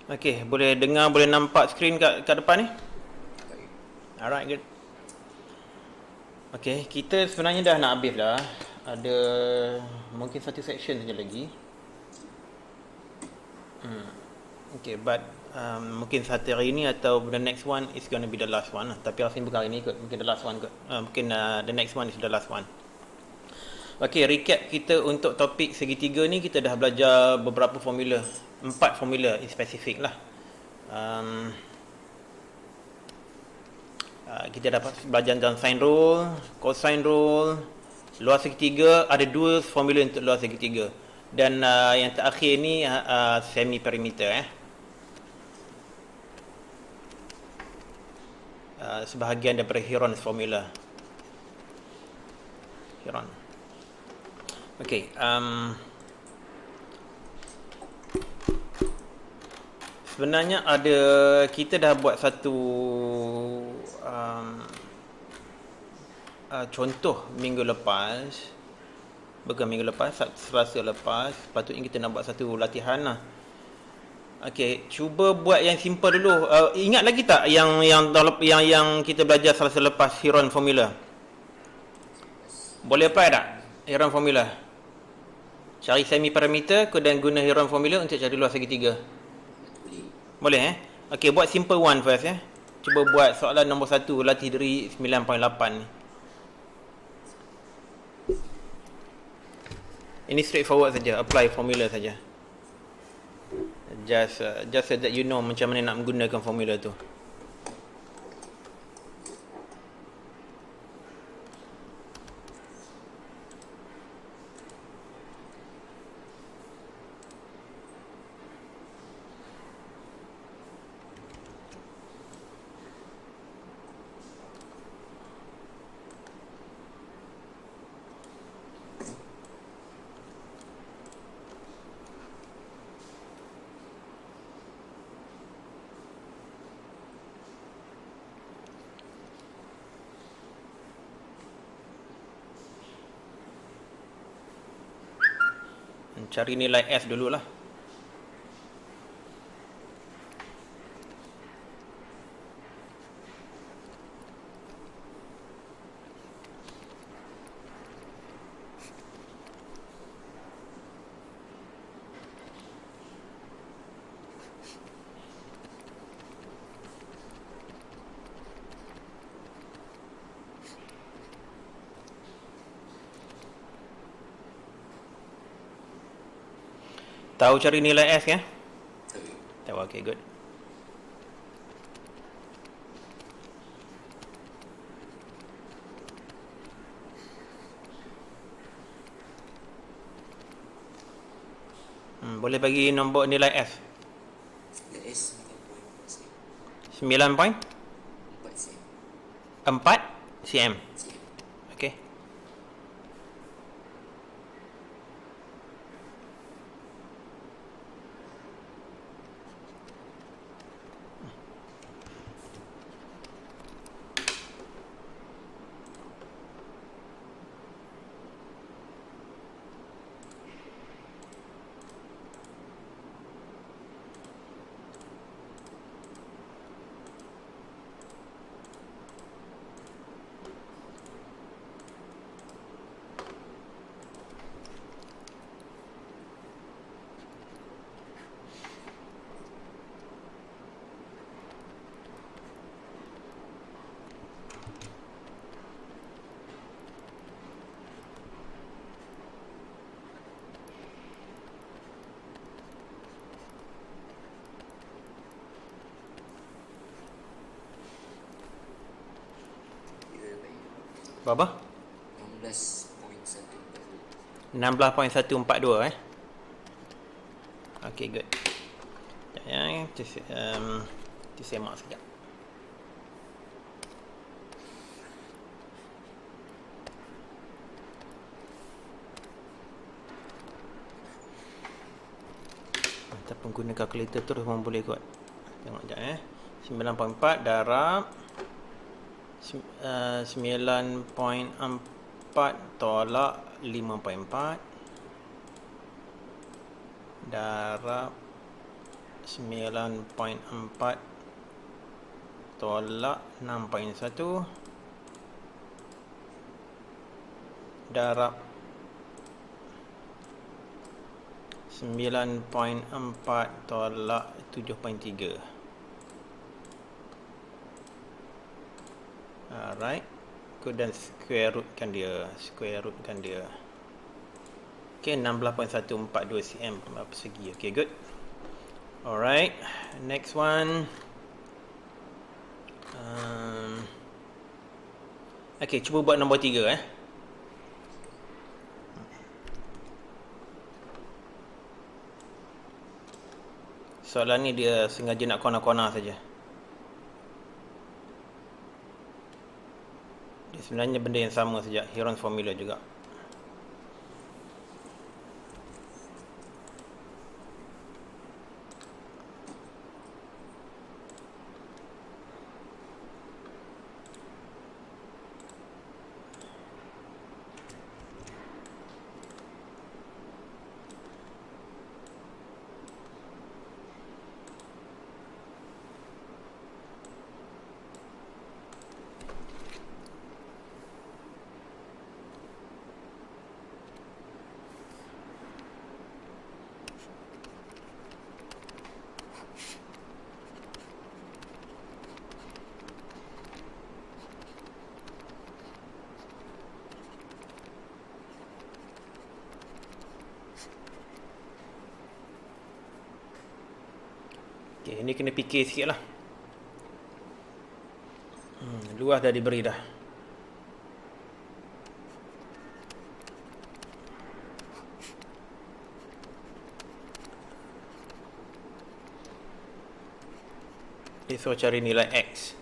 Okey, boleh dengar, boleh nampak skrin kat depan ni? Alright, good. Okey, kita sebenarnya dah nak habis dah. Ada mungkin satu section saja lagi. Okay, but mungkin satu hari ni atau the next one is going to be the last one lah. Tapi rasanya bukan hari ni kot, mungkin the last one kot. Mungkin the next one is the last one. Okay, recap kita untuk topik segitiga ni, kita dah belajar beberapa formula. 4 formula in spesifik lah. Kita dapat belajar tentang sine rule, cosine rule, luar segitiga. Ada 2 formula untuk luar segitiga. Dan yang terakhir ni semi perimeter sebahagian daripada Heron's formula. Heron. Okey, sebenarnya kita dah buat satu contoh minggu lepas. Bukan minggu lepas, Selasa lepas. Patutnya kita nak buat satu latihan lah. Okey, cuba buat yang simple dulu. Ingat lagi tak yang kita belajar Selasa lepas, Heron formula? Boleh apply tak Heron formula? Cari semi parameter dan guna Heron formula untuk cari luar segitiga. Boleh Okey, buat simple one first Cuba buat soalan nombor 1, latih diri 9.8 ni. Ini straightforward saja, apply formula saja. Just so that you know macam mana nak menggunakan formula tu. Cari nilai F dululah. Tahu cari nilai F Tahu, okay, good. Boleh bagi nombor nilai F? 9.4 cm. Okay. Berapa? 16.142 Okay, good. Kita semak sekejap. Ataupun guna kalkulator terus pun boleh kot. Tengok sekejap 9.4 darab 9.4 tolak 5.4 darab 9.4 tolak 6.1 darab 9.4 tolak 7.3. Alright, kemudian square rootkan dia. Okay, 16.142 cm persegi. Okay, good. Alright, next one. Okay, cuba buat nombor 3 Soalan ni dia sengaja nak corner-corner saja. Dia sebenarnya benda yang sama saja, Heron's formula juga. Okay, ini kena fikir sikit lah. Luas dah diberi dah. Dia suruh cari nilai X.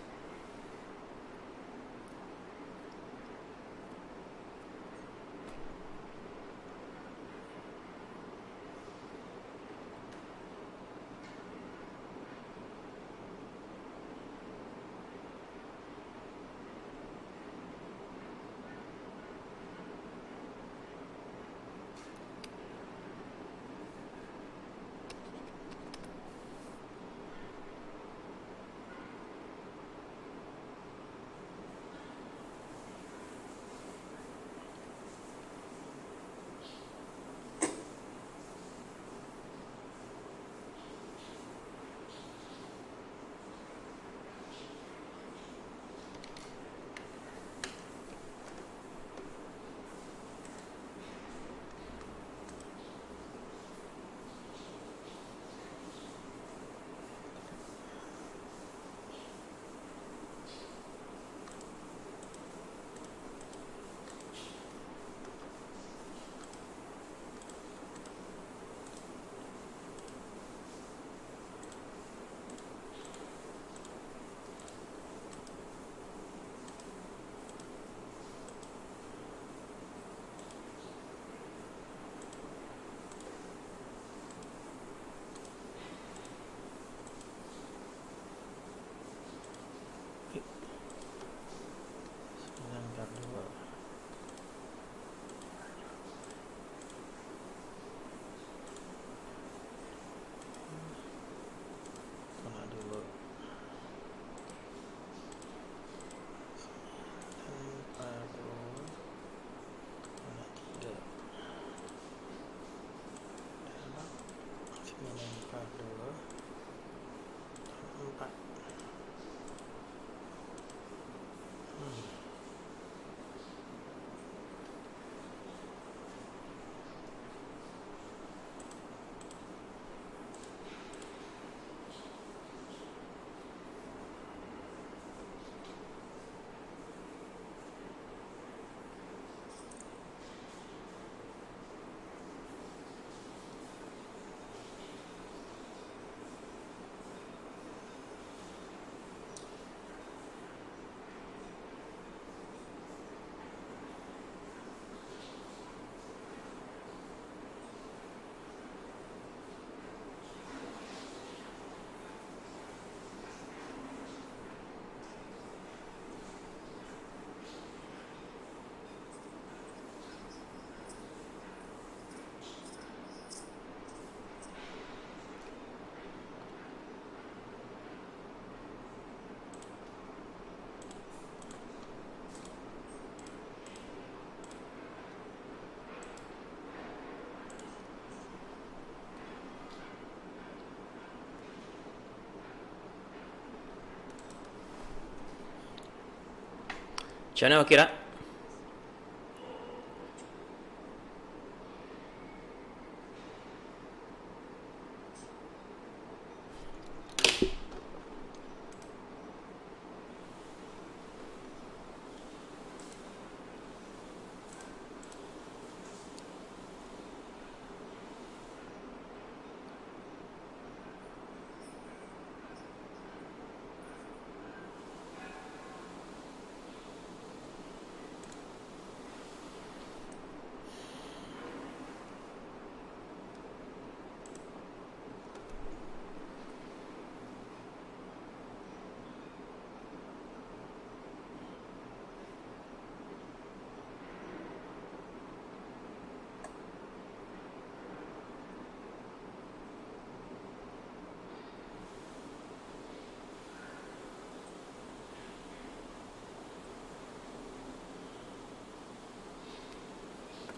Macam mana okey tak?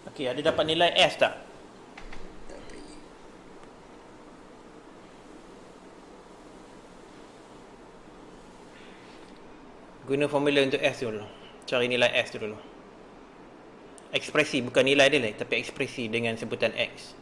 Okey, ada dapat nilai S tak? Tak bagi. Guna formula untuk S dulu. Cari nilai S dulu. Ekspresi, bukan nilai dia lah, tapi ekspresi dengan sebutan X.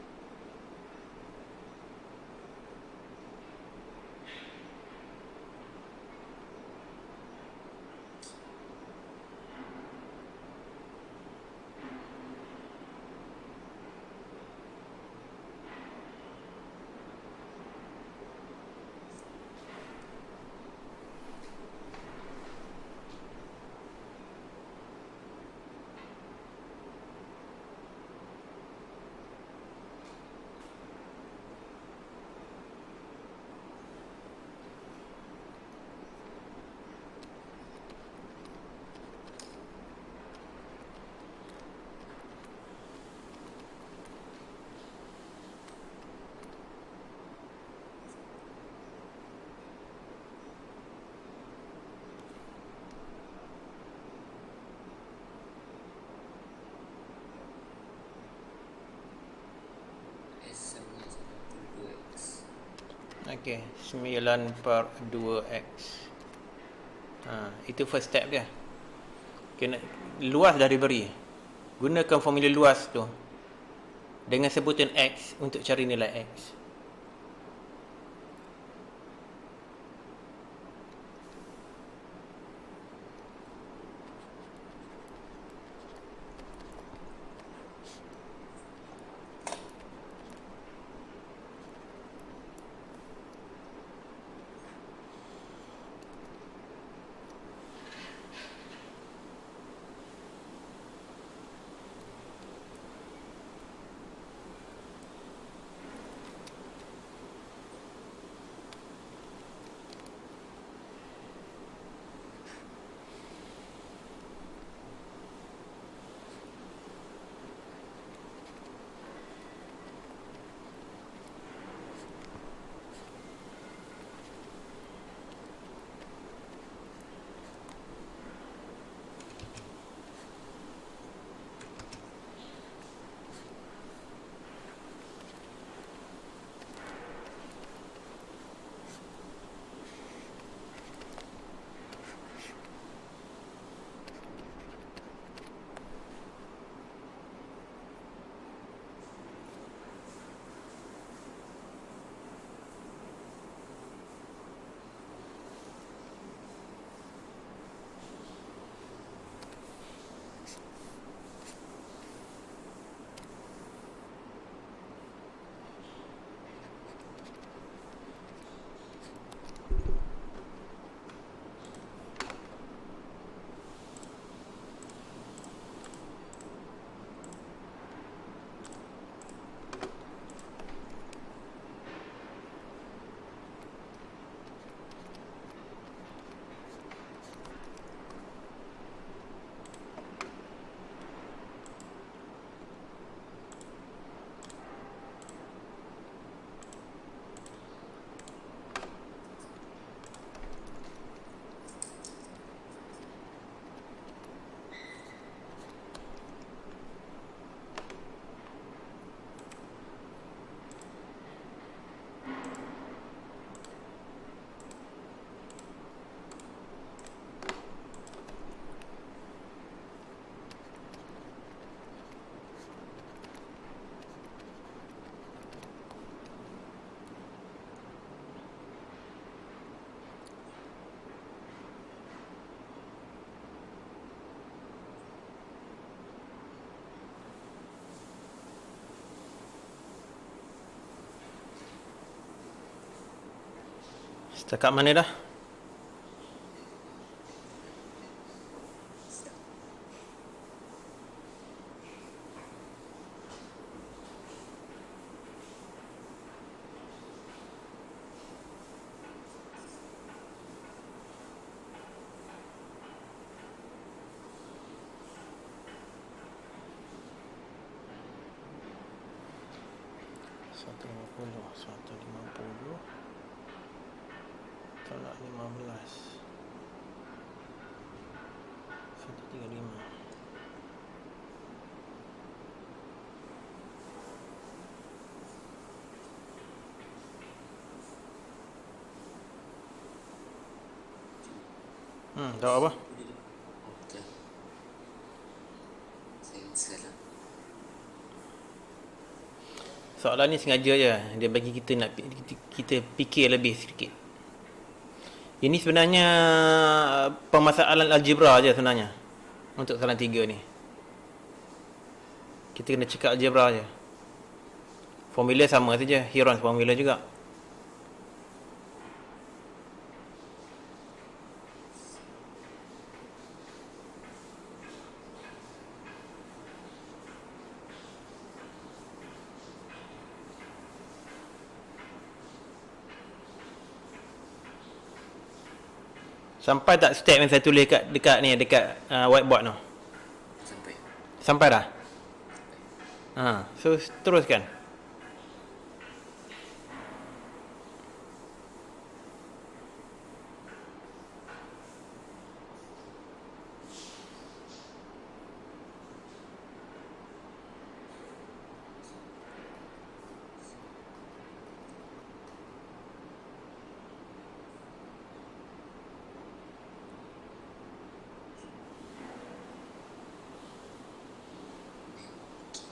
S sama 2x. Okey, 9/2x. Itu first step dia. Kena luas dah diberi. Gunakan formula luas tu dengan sebutan X untuk cari nilai X. Cakap mana dah? Satu lima puluh tolak 15 135. Jawab apa? Okey. Saya sekarang. Soalan ni sengaja je dia bagi kita nak kita fikir lebih sedikit. Ini sebenarnya permasalahan algebra je sebenarnya. Untuk soalan 3 ni. Kita kena cakap algebra je. Formula sama saja, Heron's formula juga. Sampai tak step yang saya tulis dekat ni, dekat whiteboard tu? Sampai. Sampai dah? So teruskan.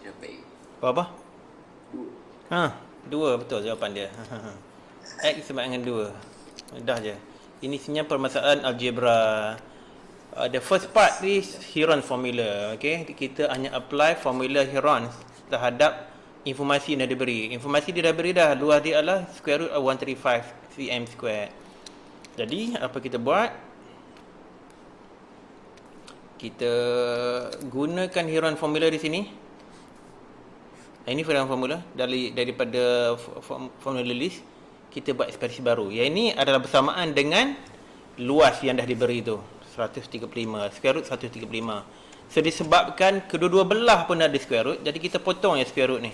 Kira baik. Apa? 2. 2 betul jawapan dia. X sama dengan 2. Dah je. Ini sebenarnya permasalahan algebra. The first part is Heron's formula. Okay, kita hanya apply formula Heron's terhadap informasi yang dah diberi. Informasi dia dah beri dah. Luas dia adalah square root of 135 cm square. Jadi apa kita buat? Kita gunakan Heron's formula di sini. Ini formula daripada formula list. Kita buat ekspresi baru. Yang ini adalah bersamaan dengan luas yang dah diberi tu, 135, square root 135. So disebabkan kedua-dua belah pun ada square root, jadi kita potong yang square root ni.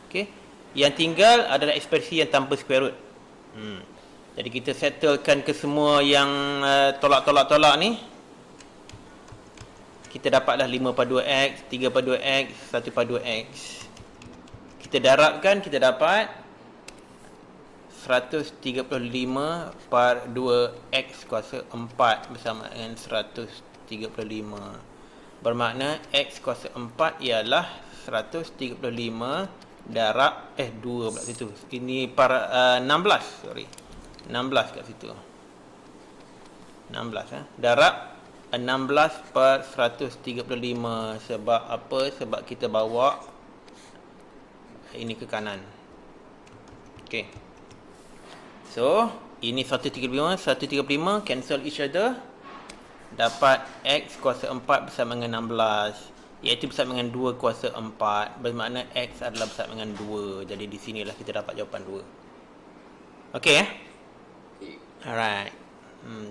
Okey. Yang tinggal adalah ekspresi yang tanpa square root. Jadi kita settlekan ke semua yang tolak-tolak ni. Kita dapatlah 5/2x, 3/2x, 1/2x. Kita darabkan, kita dapat 135/2x kuasa 4 bersama dengan 135. Bermakna x kuasa 4 ialah 135 darab 2 pula situ. Ini 16, sorry. 16 kat situ. 16 darab 16/135. Sebab apa? Sebab kita bawa ini ke kanan. Okey. So, ini 135, 135 cancel each other. Dapat x kuasa 4 bersama dengan 16, iaitu bersama dengan 2 kuasa 4. Bermakna x adalah bersama dengan 2. Jadi di sinilah kita dapat jawapan 2. Okey Okay. Alright.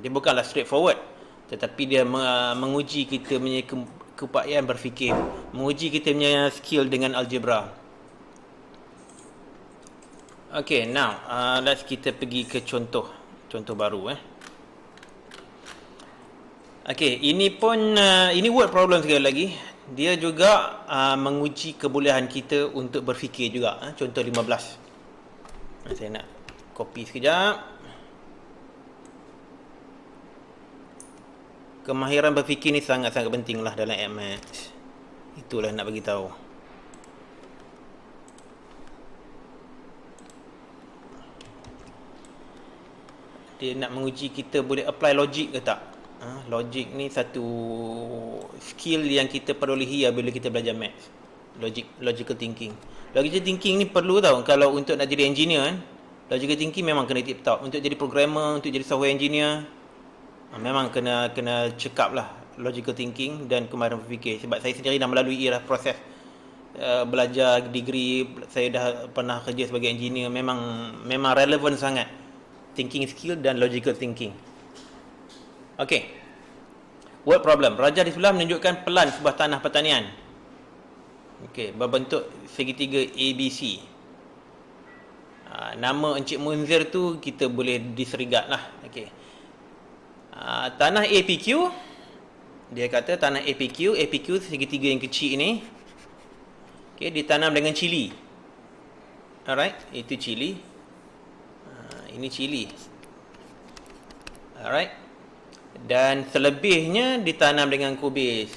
Dia bukanlah straightforward, tetapi dia menguji kita punya keupayaan berfikir, menguji kita punya skill dengan algebra. Okay, now let's kita pergi ke contoh baru. Okay, ini pun ini word problem sekali lagi. Dia juga menguji kebolehan kita untuk berfikir juga. Contoh 15. Saya nak copy sekejap. Kemahiran berfikir ni sangat-sangat penting lah dalam Maths. Itulah nak bagi tahu. Dia nak menguji kita boleh apply logik ke tak. Logik ni satu skill yang kita perolehi bila kita belajar Maths. Logical thinking. Logical thinking ni perlu tahu kalau untuk nak jadi engineer kan. Logical thinking memang kena tip top. Untuk jadi programmer, untuk jadi software engineer, memang kena cekap lah logical thinking dan kemahiran berfikir. Sebab saya sendiri dah melalui proses belajar degree, saya dah pernah kerja sebagai engineer. Memang relevan sangat thinking skill dan logical thinking. Okey. Word problem. Raja di sebelah menunjukkan pelan sebuah tanah pertanian. Okey, berbentuk segitiga ABC. Nama Encik Munzir tu kita boleh disregard lah. Okey. Tanah APQ, dia kata tanah APQ segitiga yang kecil ini, okey, ditanam dengan cili. Alright, itu cili. Ini cili. Alright. Dan selebihnya ditanam dengan kubis.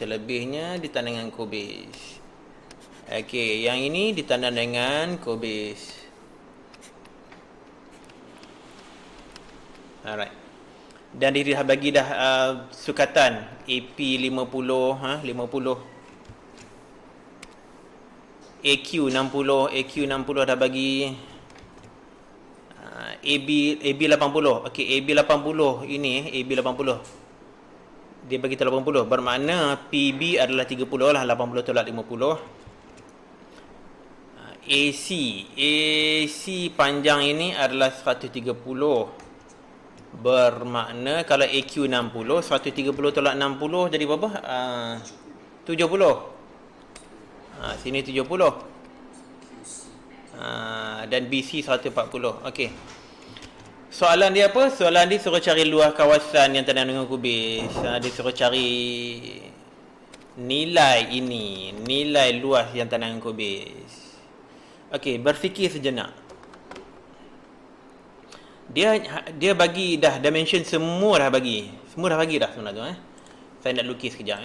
Okey, yang ini ditanam dengan kubis. Alright. Dan dia dah bagi dah sukatan AP50, 50. AQ60 dah bagi. AB80. Okey, AB80 ini, AB80. Dia bagi 80. Bermakna PB adalah 30 lah, 80 tolak 50. AC panjang ini adalah 130. Bermakna kalau AQ 60, 130 tolak 60 jadi berapa? 70. Sini 70. Dan BC 140. Okey. Soalan dia apa? Soalan dia suruh cari luas kawasan yang tanam dengan kubis. Dia suruh cari nilai luas yang tanam dengan kubis. Okey, berfikir sejenak. Dia bagi dah dimension semua dah bagi. Semua dah bagi dah sebenarnya tu Saya nak lukis kejap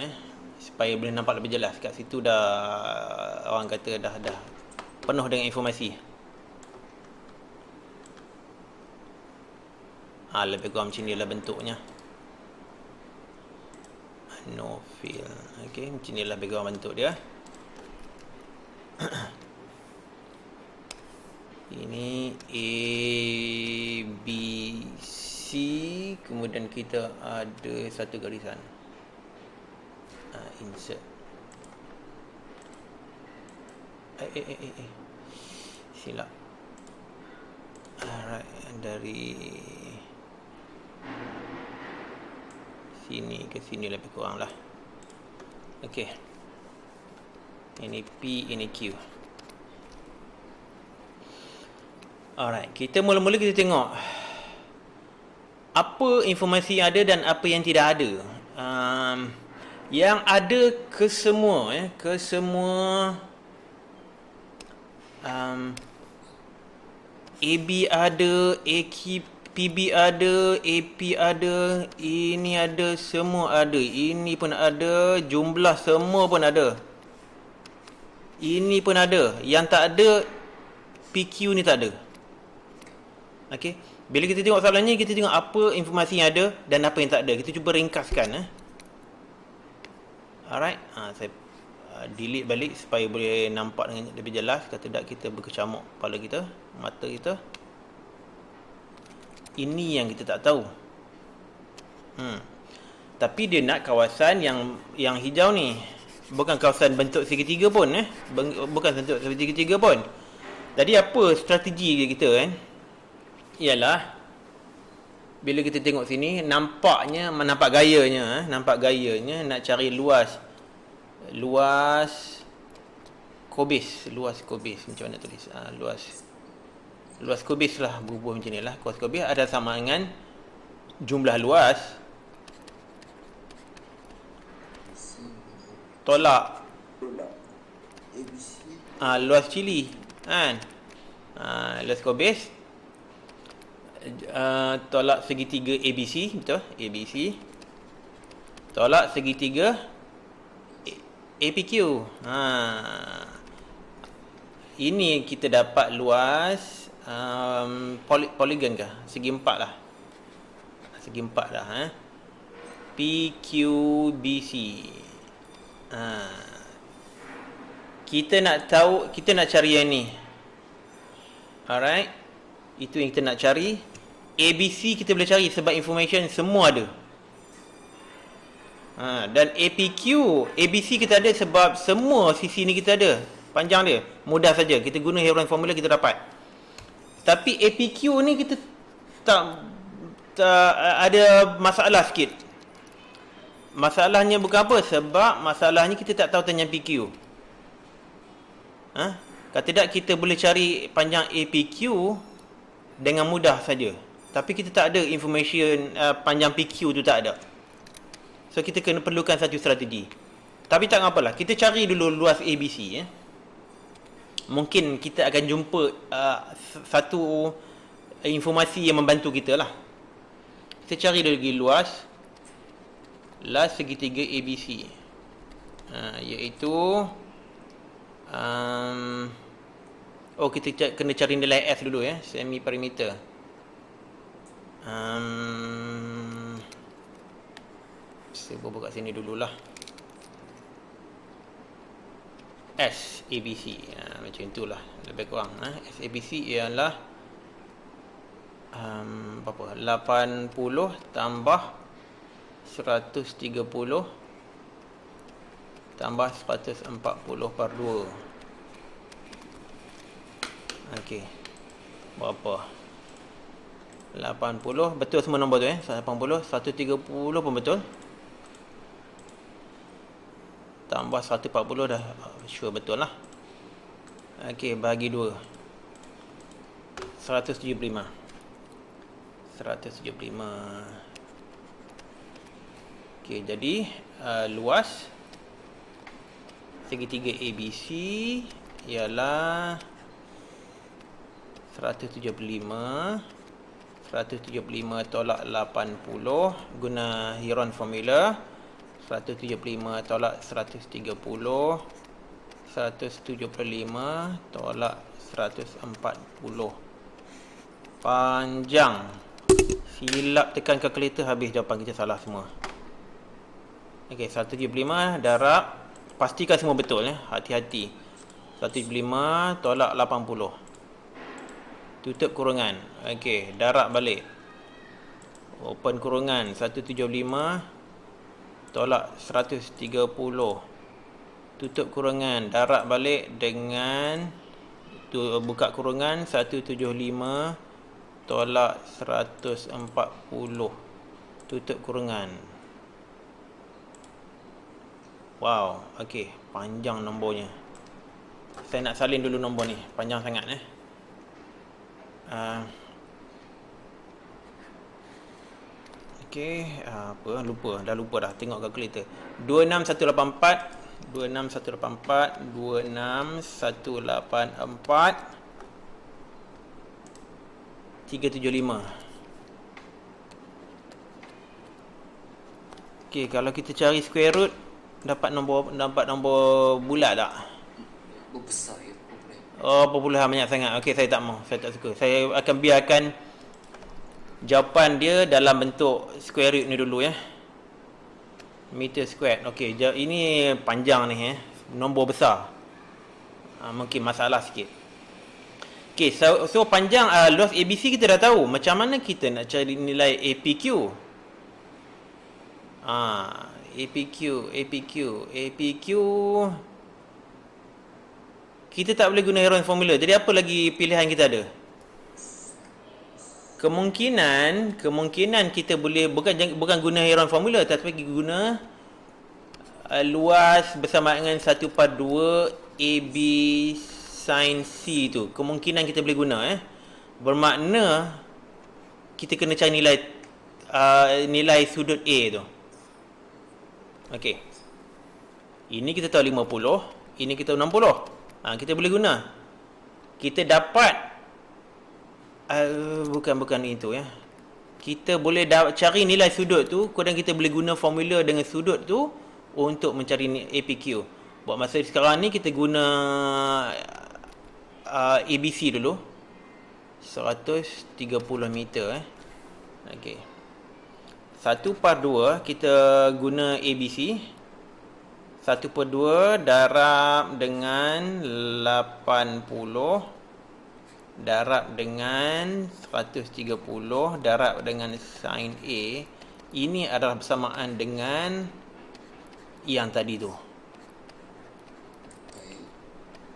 supaya boleh nampak lebih jelas. Kat situ dah orang kata dah penuh dengan informasi. Lebih kurang macam ni lah bentuknya. No fill. Okey, macam ni lah lebih kurang bentuk dia. Ini A, B, C. Kemudian kita ada satu garisan. Insert. Silap. Alright, dari sini ke sini lebih kurang lah. Okey. Ini P, ini Q. Alright, kita mula-mula kita tengok apa informasi yang ada dan apa yang tidak ada. Yang ada ke semua AB ada, PB ada, AP ada, ini ada, semua ada. Ini pun ada, jumlah semua pun ada. Ini pun ada. Yang tak ada, PQ ni tak ada. Okey. Bila kita tengok soalan ni, kita tengok apa informasi yang ada dan apa yang tak ada. Kita cuba ringkaskan. Alright. Saya delete balik supaya boleh nampak dengan lebih jelas. Kata tak kita berkecamuk kepala kita, mata kita. Ini yang kita tak tahu. Tapi dia nak kawasan yang hijau ni. Bukan kawasan bentuk segitiga pun. Bukan bentuk segitiga pun. Tadi apa strategi kita ialah bila kita tengok sini nampak gayanya nak cari luas kubis, macam mana tulis? Luas kubis lah, bubuh macam ni lah. Luas kubis ada sama dengan jumlah luas tolak luas cili kan. Luas kubis tolak segitiga ABC, betul? ABC tolak segitiga APQ. Ini kita dapat luas poligon ke? Segi empat lah. PQBC. Kita nak cari yang ni. Alright. Itu yang kita nak cari. ABC kita boleh cari sebab information semua ada. Dan ABC kita ada sebab semua sisi ni kita ada. Panjang dia. Mudah saja. Kita guna Heron formula kita dapat. Tapi APQ ni kita tak ada masalah sikit. Masalahnya bukan apa? Sebab masalahnya kita tak tahu tanya PQ. Kalau tidak kita boleh cari panjang APQ dengan mudah saja. Tapi kita tak ada information panjang PQ tu tak ada. So kita kena perlukan satu strategi. Tapi tak apalah, kita cari dulu luas ABC. Mungkin kita akan jumpa satu informasi yang membantu kita lah. Kita cari lagi luas segitiga ABC, iaitu kita kena cari nilai F dulu ya, semi perimeter. Saya buka sini dululah. SABC, macam itulah lebih kurang. SABC ialah berapa? 80 tambah 130 tambah 140 per 2. Okey. Berapa? 80, betul semua nombor tu 80, 130 pun betul. Tambah 140 dah sure betul lah. Okey, bagi 2. 175. Okey, jadi luas segitiga ABC ialah 175 tolak 80 guna Heron formula. 175 tolak 130, 175 tolak 140. Panjang. Silap tekan kalkulator, habis jawapan kita salah semua. Okey, 175 darab, pastikan semua betul ya, hati-hati. 175 tolak 80. Tutup kurungan. Okey, darab balik. Open kurungan. 175 tolak 130. Tutup kurungan, darab balik dengan buka kurungan. 175 tolak 140. Tutup kurungan. Wow, okey, panjang nombornya. Saya nak salin dulu nombor ni, panjang sangat Okey, dah lupa dah tengok kalkulator. 26184 375. Okey, kalau kita cari square root dapat nombor bulat tak? Besar ya, problem. Oh, perpuluhan banyak sangat. Okey, saya tak mau. Saya tak suka. Saya akan biarkan jawapan dia dalam bentuk square root ni dulu ya. Meter squared. Okey, ini panjang ni nombor besar. Mungkin masalah sikit. Okey, so panjang luas ABC kita dah tahu. Macam mana kita nak cari nilai APQ? APQ. Kita tak boleh guna Heron formula. Jadi apa lagi pilihan kita ada? Kemungkinan kita boleh bukan guna Heron formula, tapi guna luas bersama dengan 1/2 AB sin C tu. Kemungkinan kita boleh guna bermakna kita kena cari nilai sudut A tu. Okey. Ini kita tahu 50, ini kita tahu 60. Kita boleh guna. Kita dapat bukan itu ya. Kita boleh cari nilai sudut tu, kemudian kita boleh guna formula dengan sudut tu untuk mencari APQ. Buat masa sekarang ni kita guna ABC dulu. 130 meter Okey. 1/2 kita guna ABC. 1/2 darab dengan 80 darab dengan 130 darab dengan sin A, ini adalah bersamaan dengan yang tadi tu, Baik.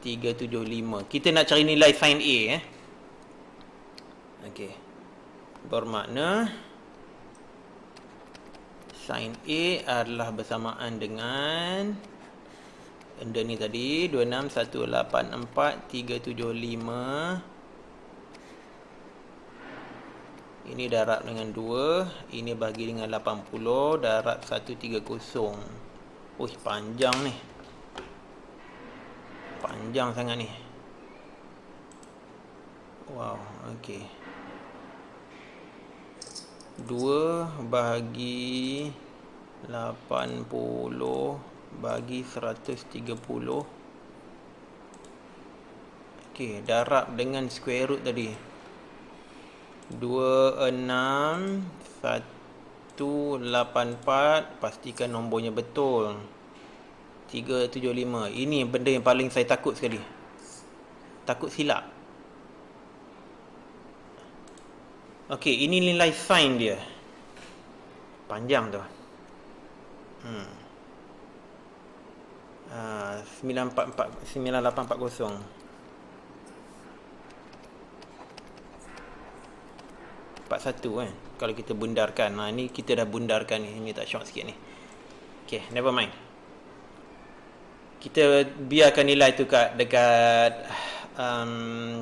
375. Kita nak cari nilai sin A okey. Bermakna sin A adalah bersamaan dengan benda ni tadi, 26184,375. Ini darab dengan 2, ini bagi dengan 80 darab 130. Uish, panjang ni. Panjang sangat ni. Wow, okey. 2 bagi 80 bagi 130. Okey, darab dengan square root tadi. 26184, pastikan nombornya betul. 375. Ini benda yang paling saya takut sekali. Takut silap. Okey, ini nilai sin dia. Panjang tu. 9840. 41 kan. Kalau kita bundarkan. Ni kita dah bundarkan ni. Ini tak syok sikit ni. Okay, never mind. Kita biarkan nilai tu dekat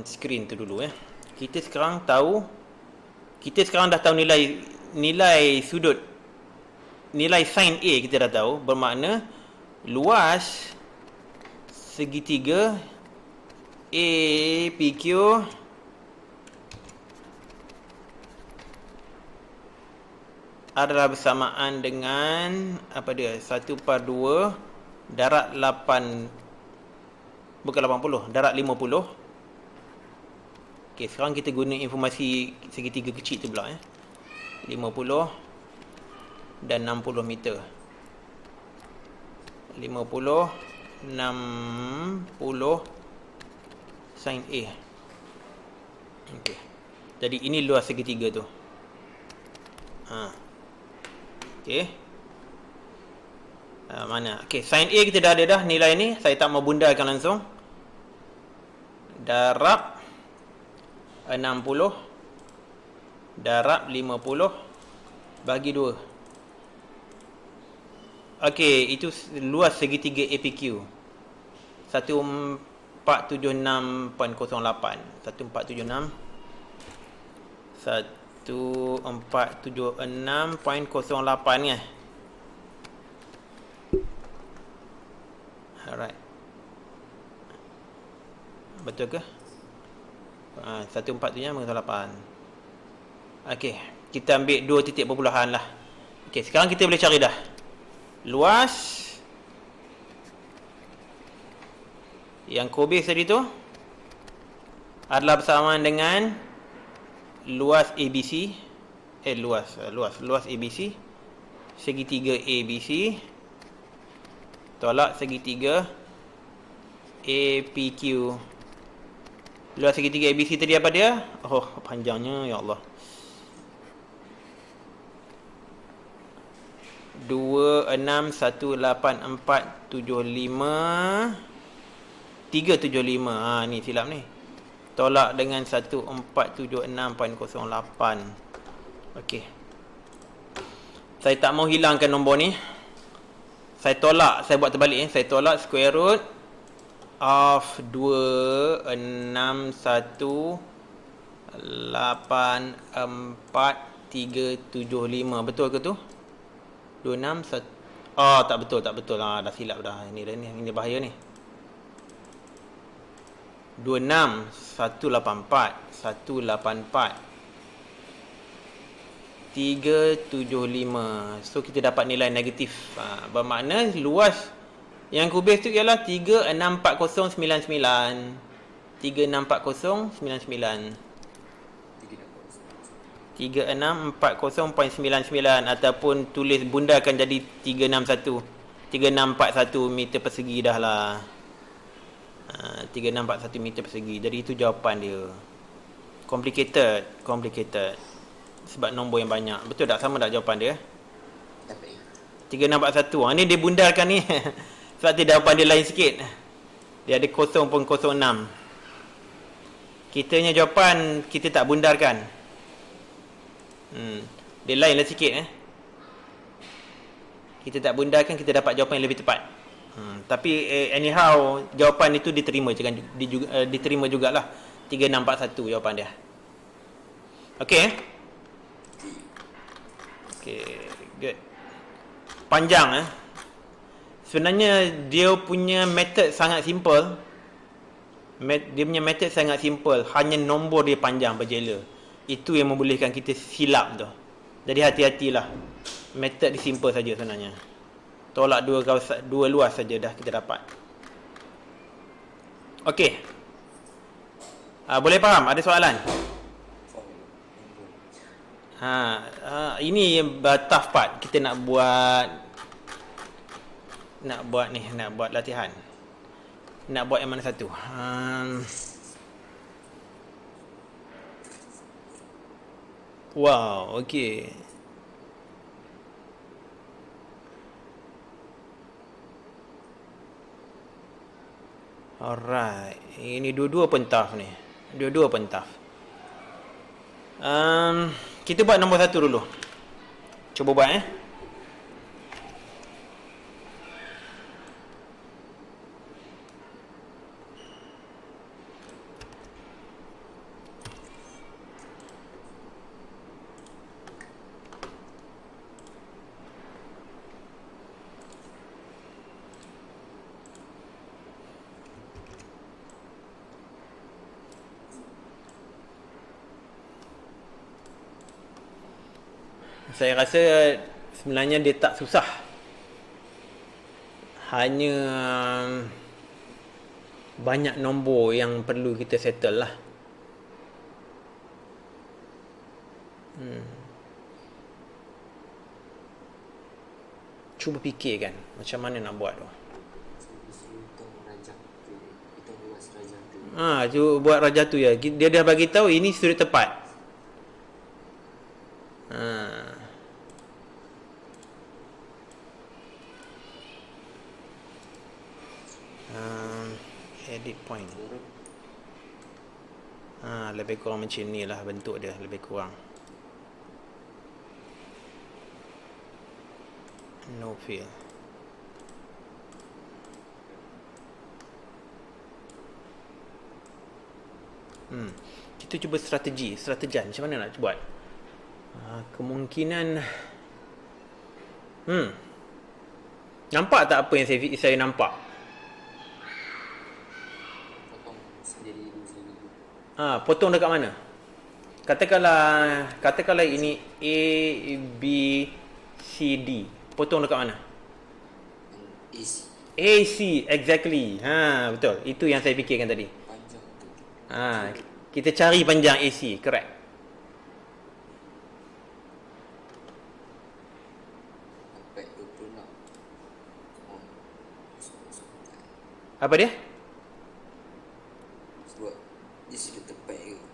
screen tu dulu Kita sekarang dah tahu nilai sudut, nilai sin A kita dah tahu. Bermakna luas segitiga APQ adalah bersamaan dengan apa dia, 1/2 darab 8, bukan 80, darab 50. Okey, sekarang kita guna informasi segitiga kecil tu pula 50 dan 60 meter. 50 60 sin A. Okey. Jadi ini luas segitiga tu. Okey. Mana? Okey, sin A kita dah ada dah nilai ni. Saya tak mau bundarkan langsung. Darab 60 darab 50 bagi 2. Okey, itu luas segitiga APQ. 1476.08. 1476 1476.08 ya. Alright. Betul ke? 1476.08. Okey, kita ambil 2 titik perpuluhan lah. Okey, sekarang kita boleh cari dah. Luas yang kubis tadi tu adalah bersamaan dengan luas ABC, luas ABC, segitiga ABC tolak segitiga APQ. Luas segitiga ABC tadi apa dia? Oh, panjangnya, ya Allah. 2618475 ni silap ni. Tolak dengan 1476.08. Okey. Saya tak mau hilangkan nombor ni. Saya tolak, saya buat terbalik saya tolak square root of 26184,375. Betul ke tu? 261. Oh, tak betul. Dah silap dah. Ini bahaya ni. 26184,375. So kita dapat nilai negatif. Bermakna luas yang kubis tu ialah 364099. 364099. 3640.99 ataupun tulis bundarkan jadi 3641 meter persegi dah lah. 3641 meter persegi. Jadi itu jawapan dia. Complicated. Sebab nombor yang banyak. Betul tak? Sama tak jawapan dia? Dapat ya. 3641. Ni dia bundarkan ni. Sebab tu jawapan dia lain sikit. Dia ada 0.06. Kitanya jawapan kita tak bundarkan. Dia lain lah sikit Kita tak bundarkan, kita dapat jawapan yang lebih tepat. Tapi anyhow jawapan itu diterima diterima jugalah. 3641 jawapan dia. Okey. Okey, good. Panjang Sebenarnya dia punya method sangat simple. Dia punya method sangat simple, hanya nombor dia panjang berjela. Itu yang membolehkan kita silap tu. Jadi hati-hatilah. Method dia simple saja sebenarnya. Tolak dua luas saja dah kita dapat. Okey. Boleh faham? Ada soalan? Ini tough part. Kita nak buat latihan. Nak buat yang mana satu? Wow, okey. Alright. Ini dua-dua pun tough ni. Dua-dua pun tough. Kita buat nombor satu dulu. Cuba buat Saya rasa sebenarnya dia tak susah. Hanya banyak nombor yang perlu kita settle lah. Cuba fikirkan macam mana nak buat tu. Cuba buat raja tu ya. Dia dah bagi tahu ini sudut tepat. Edit point. Lebih kurang macam ni lah bentuk dia, lebih kurang. No fill. Kita cuba strategian macam mana nak buat. Kemungkinan nampak tak apa yang saya nampak? Potong dekat mana? Katakanlah ini A, B, C, D. Potong dekat mana? AC, exactly. Betul. Itu yang saya fikirkan tadi. Kita cari panjang AC, correct. Apa dia?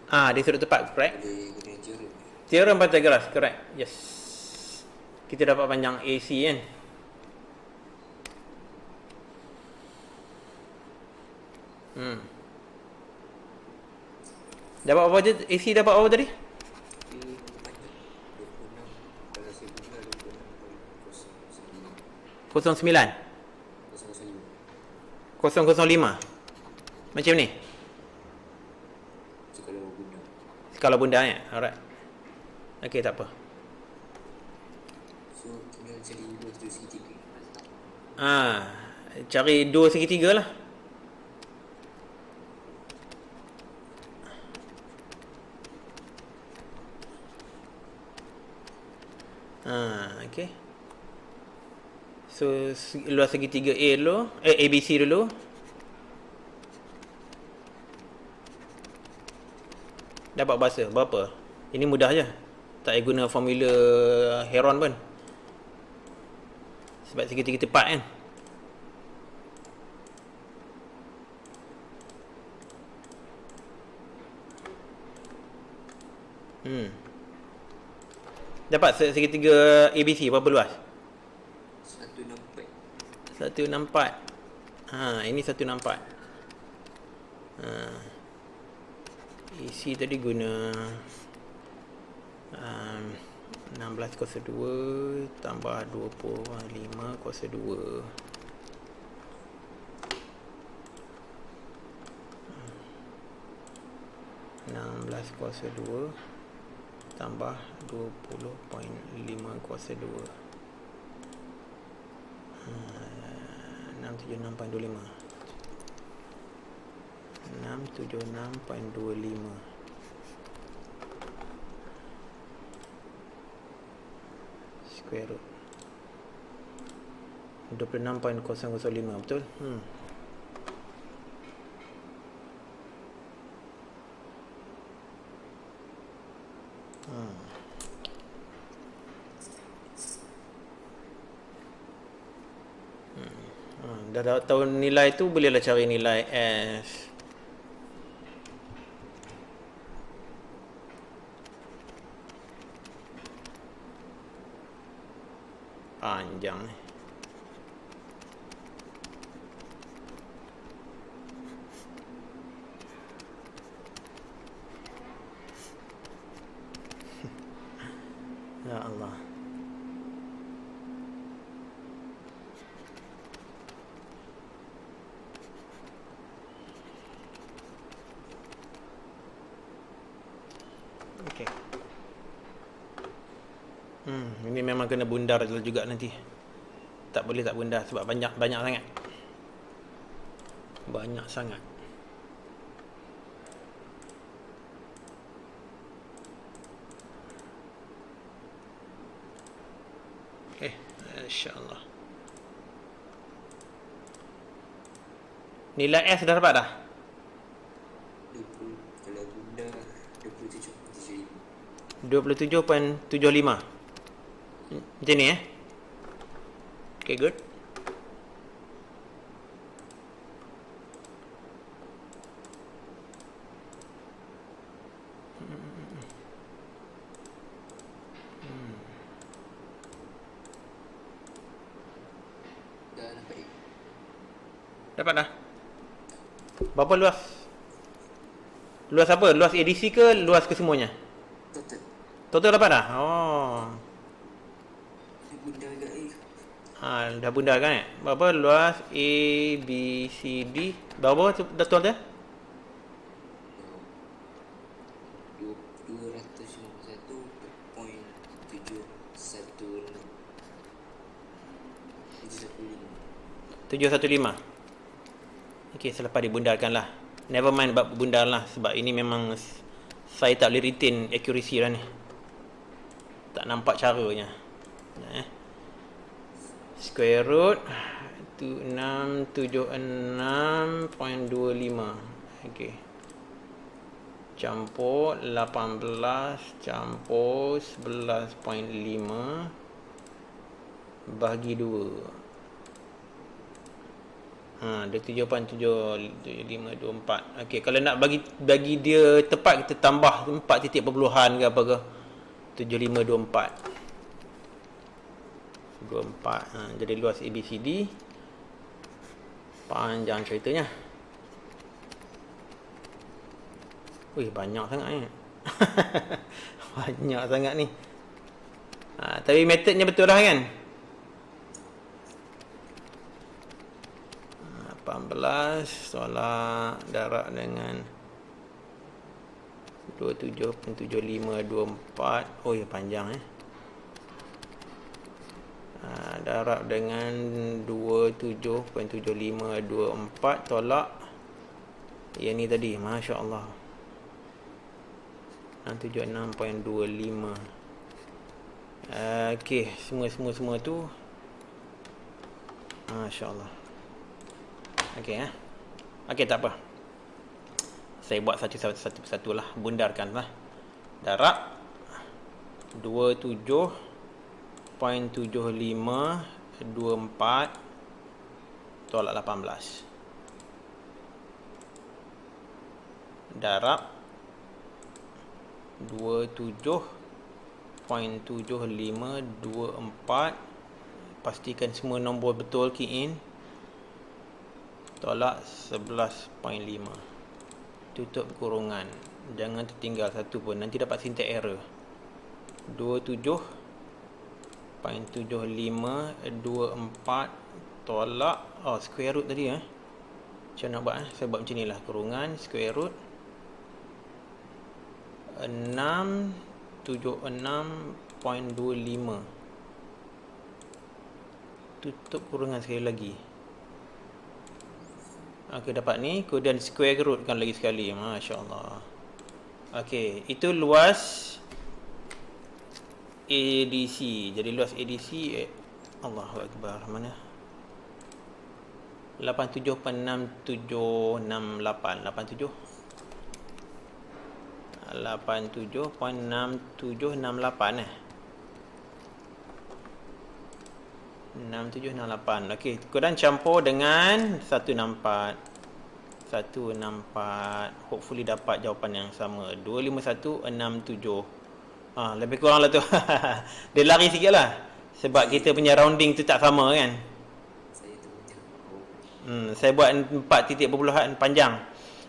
Dia sudut tepat, correct. Teorem Pythagoras, correct. Yes. Kita dapat panjang AC kan. Dapat apa je? AC dapat apa tadi? 09 005 macam ni. Skala bunda ya. Alright. Okey, tak apa. So tinggal cari 2/3. Cari 2/3 lah. Okey. So luas segitiga A dulu, ABC dulu. Dapat bahasa berapa? Ini mudah je. Tak payah guna formula Heron pun. Sebab segitiga tepat kan. Dapat segitiga ABC berapa luas? 164. 164. Ini 164. Isi tadi guna 16 kuasa 2 tambah 25 kuasa 2. 16 kuasa 2 tambah 20.5 kuasa 2. 676.25. 676.25 square root 26.005, betul? Dah tahu nilai tu, bolehlah cari nilai S. Panjang ni. Ya Allah. Okey. Ini memang kena bundar juga nanti. Tak boleh tak bundar sebab banyak sangat. Banyak sangat. Okey, insya-Allah. Nilai S dah dapat dah? 20, kalau bunda 27.75. 27.75. Macam ni Okay, good. Dah dapat Dapat dah. Berapa luas? Luas apa? Luas ADC ke luas kesemuanya? total. Total dapat dah? Oh. Dia bunda agak Dah bundar kan Berapa luas A, B, C, D? Berapa dah tuan dia? 715. Okey, selepas dibundarkan lah. Never mind bab bundar lah. Sebab ini memang saya tak boleh retain accuracy lah ni. Tak nampak caranya. Square root 676.25. Okey. Campur 18 campur 11.5 bahagi 2. Dia 7.7524. Okey, kalau nak bagi dia tepat, kita tambah 4 titik perpuluhan ke apa ke. 7524. Jadi luas ABCD. Panjang ceritanya. Wih, banyak sangat ni. Banyak sangat ni. Tapi metodnya betul lah kan? 18 tolak darab dengan 27.7524. Oh ya, panjang darab dengan 27.7524 tolak yang ni tadi. Masya Allah, 676.25. Okey, semua tu Masya Allah. Okey Okey, tak apa. Saya buat satu lah, bundarkan lah. Darab 27.7524 tolak 18 darab 27.7524. Pastikan semua nombor betul, key in. Tolak 11.5. Tutup kurungan. Jangan tertinggal satu pun, nanti dapat syntax error. 27.7524 tolak square root tadi macam nak buat saya buat macam ni lah, kurungan square root 676.25 tutup kurungan sekali lagi. Okey, dapat ni, kemudian square rootkan lagi sekali. Masya-Allah. Okey, itu luas ADC. Jadi luas ADC Allahu Akbar, mana? 87.6768. 67.68 Okey, kemudian campur dengan 164. Hopefully dapat jawapan yang sama. 25167. Lebih kurang lah tu. Dia lari sikit lah, sebab kita punya rounding tu tak sama kan. Saya terpunya. Saya buat 4 titik perpuluhan panjang,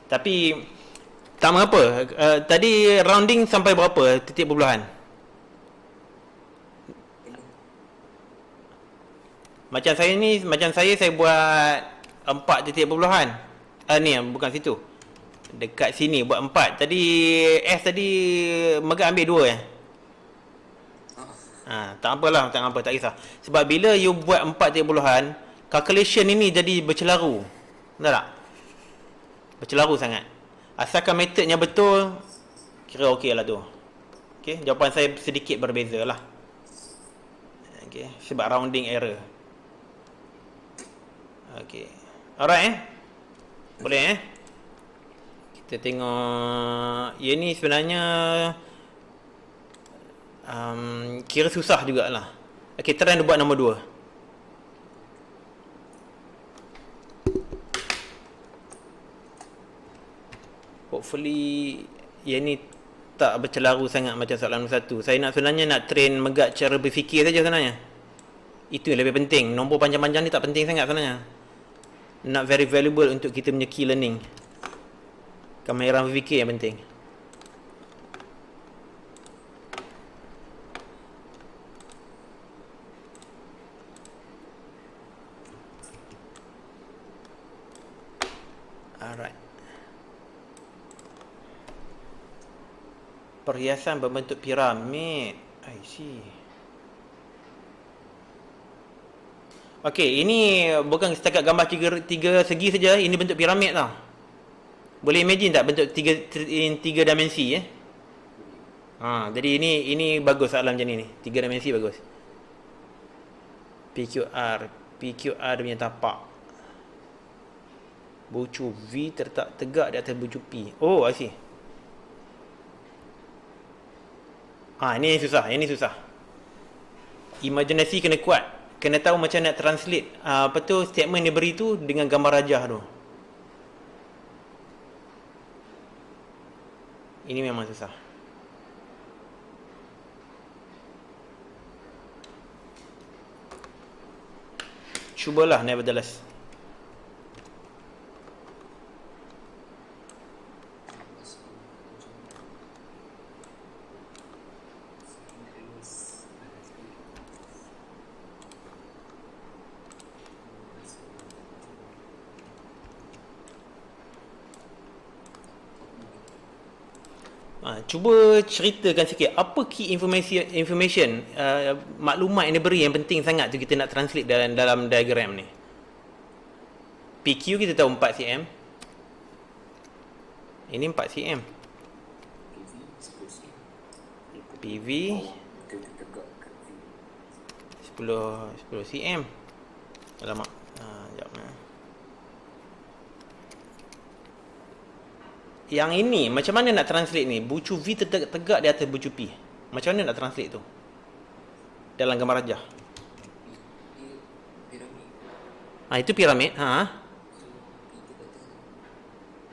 tapi tak mengapa. Tadi rounding sampai berapa titik perpuluhan? Macam saya buat 4 titik perpuluhan. Ni bukan situ, dekat sini buat 4. Tadi S tadi Megat ambil 2 tak apalah, tak apa, tak kisah. Sebab bila you buat 4 titik perpuluhan, calculation ini jadi bercelaru. Betul tak? Bercelaru sangat. Asalkan metodnya betul, kira okey lah tu. Okey, jawapan saya sedikit berbeza lah. Okey, sebab rounding error. Okey. Alright Boleh kita tengok. Ia ni sebenarnya kira susah jugalah. Okey, try buat nombor 2. Hopefully ia ni tak bercelaru sangat macam soalan nombor 1. Saya sebenarnya nak train Megat cara berfikir saja sebenarnya. Itu yang lebih penting. Nombor panjang-panjang ni tak penting sangat sebenarnya. Not very valuable untuk kita punya key learning. Kamera berfikir yang penting. Alright. Perhiasan berbentuk piramid. I see. Okey, ini bukan setakat gambar tiga segi saja. Ini bentuk piramid tau. Boleh imagine tak bentuk tiga dimensi jadi ini bagus soalan macam ni. 3 dimensi bagus. PQR dia punya tapak. Bucu V terletak tegak di atas bucu P. Oh, I see. Ini susah. Imajinasi kena kuat. Kena tahu macam nak translate statement dia beri tu dengan gambar rajah tu. Ini memang susah. Cubalah nevertheless. Cuba ceritakan sikit apa key information maklumat yang diberi yang penting sangat tu kita nak translate dalam diagram ni. PQ kita tahu 4 cm. Ini 4 cm. PV 10 cm. Alamak. Sekejap. Yang ini macam mana nak translate ni? Bucu V tegak di atas bucu P. Macam mana nak translate tu dalam gambar rajah? Itu piramid.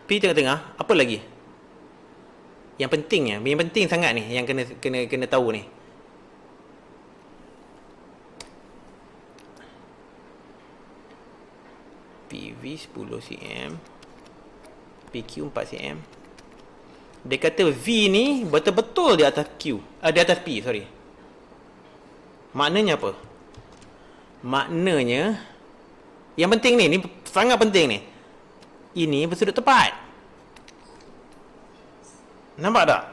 P tengah-tengah. Apa lagi? Yang penting sangat ni yang kena tahu ni. PV 10 cm, PQ 4 cm. Dia kata V ni betul-betul di atas Q, di atas P, sorry. Maknanya apa? Maknanya yang penting ni sangat penting ni. Ini bersudut tepat. Nampak tak?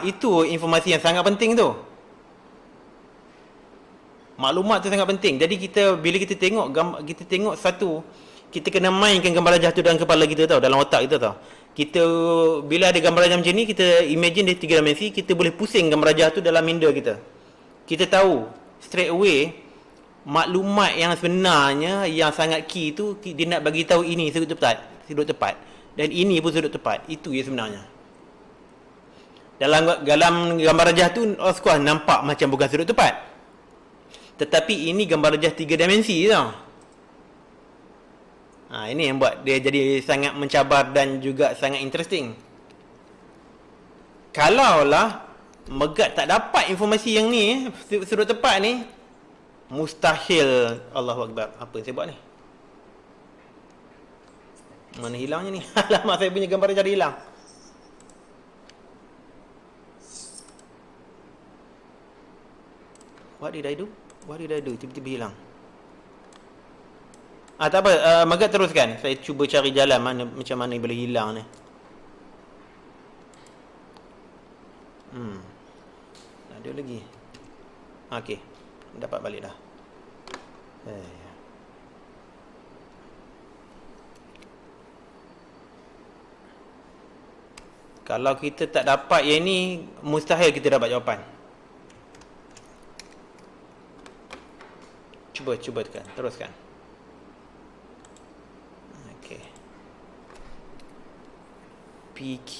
Itu informasi yang sangat penting tu. Maklumat tu sangat penting. Jadi bila kita tengok satu, kita kena mainkan gambar rajah tu dalam kepala kita tau, dalam otak kita tau. Kita bila ada gambar rajah macam ni, kita imagine dia 3 dimensi, kita boleh pusing gambar rajah tu dalam minda kita. Kita tahu straight away maklumat yang sebenarnya yang sangat key tu, dia nak bagi tahu ini sudut tepat dan ini pun sudut tepat. Itu yang sebenarnya. Dalam gambar rajah tu of course nampak macam bukan sudut tepat. Tetapi ini gambar rajah 3 dimensi tau. Ini yang buat dia jadi sangat mencabar dan juga sangat interesting. Kalaulah Megat tak dapat informasi yang ni, sudut tepat ni, mustahil. Allahu Akbar. Apa yang saya buat ni? Mana hilangnya ni? Alamak, saya punya gambar rajah hilang. What did I do? Tiba-tiba hilang. Tak apa, Megat teruskan. Saya cuba cari jalan macam mana boleh hilang ni. Ada lagi. Okey. Dapat balik dah. Kalau kita tak dapat yang ni, mustahil kita dapat jawapan. Cuba tekan. Teruskan. Okey. PQ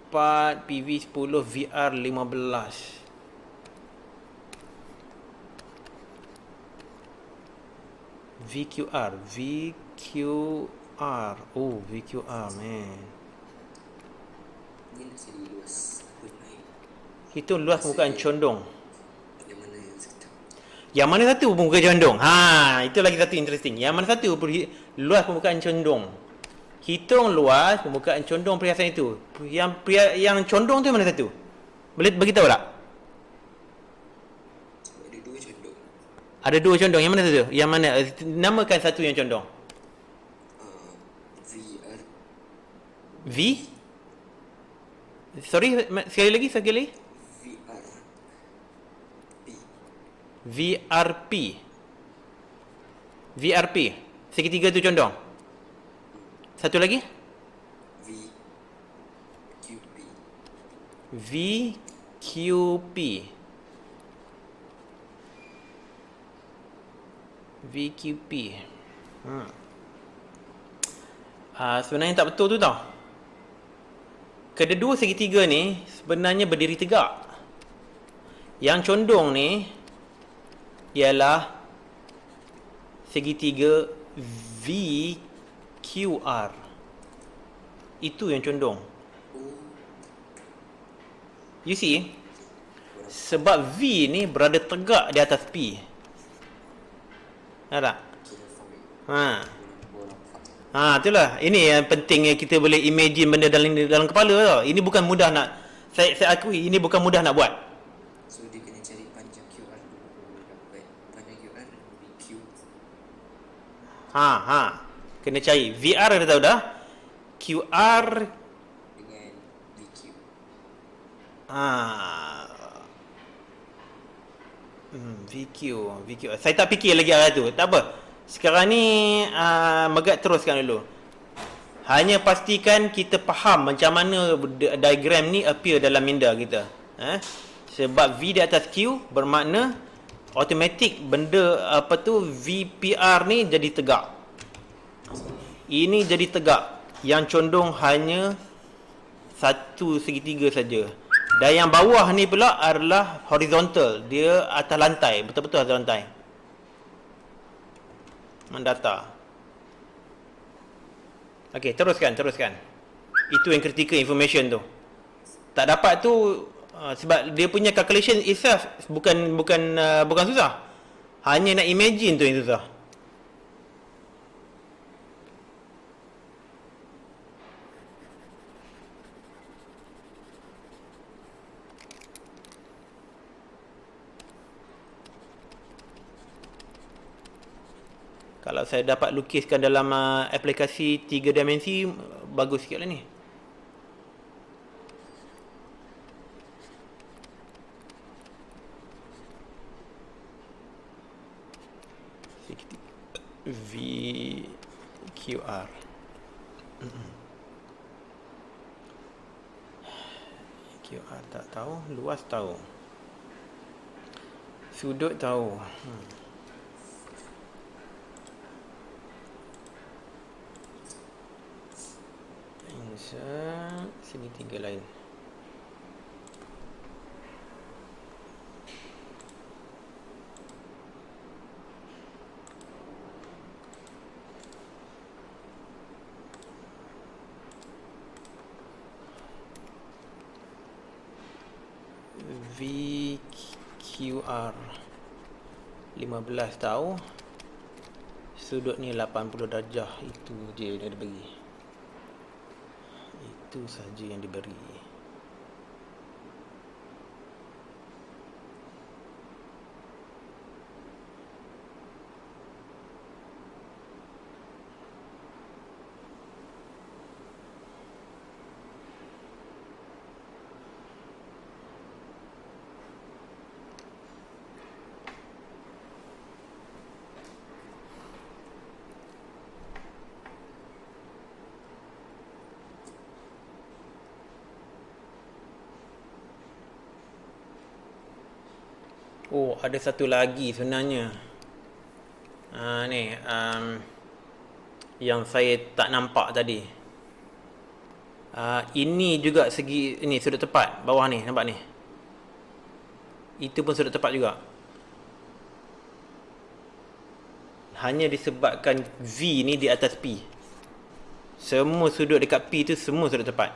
4, PV 10, VR 15. VQR. Oh, VQR, man. Ni nak jadi luas. Hitung luas permukaan condong. Yang mana yang satu? Yang mana satu permukaan condong? Itu lagi satu interesting. Yang mana satu luas permukaan condong? Hitung luas permukaan condong perhiasan itu. Yang condong tu yang mana satu? Boleh bagi tahu tak? Ada 2 condong. Ada 2 condong. Yang mana satu? Yang mana? Namakan satu yang condong. VR. V? Sorry, sekali lagi. VRP. Segitiga tu condong. Satu lagi? VQP. Sebenarnya tak betul tu tau. Kedua segitiga ni sebenarnya berdiri tegak. Yang condong ni ialah segitiga VQR. Itu yang condong. You see? Sebab V ni berada tegak di atas P. Ada tak? Itulah. Ini yang penting yang kita boleh imagine benda dalam kepala tau. Ini bukan mudah nak, saya akui ini bukan mudah nak buat. So dia kena cari panjang QR dulu. Panjang QR dan VQ. Kena cari. VR dah tahu dah. QR Dengan VQ. VQ. Saya tak fikir lagi arah tu. Tak apa. Sekarang ni Megat teruskan dulu. Hanya pastikan kita faham macam mana diagram ni appear dalam minda kita. Sebab V di atas Q bermakna automatik benda VPR ni jadi tegak. Ini jadi tegak. Yang condong hanya satu segitiga saja. Dan yang bawah ni pula adalah horizontal. Dia atas lantai, betul-betul atas lantai. Mendata. Okey, teruskan. Itu yang critical information tu. Tak dapat tu sebab dia punya calculation itself bukan susah. Hanya nak imagine tu yang susah. Kalau saya dapat lukiskan dalam aplikasi 3 dimensi, bagus sikit lah ni. VQR. QR tak tahu, luas tahu. Sudut tahu. Insert segitiga lain. VQR 15 tahu. Sudut ni 80 darjah. Itu je yang dia bagi. Itu saja yang diberi. Oh, ada satu lagi sebenarnya. Ni yang saya tak nampak tadi. Ini juga segi, ini sudut tepat bawah ni, nampak ni. Itu pun sudut tepat juga. Hanya disebabkan V ni di atas P. Semua sudut dekat P tu semua sudut tepat.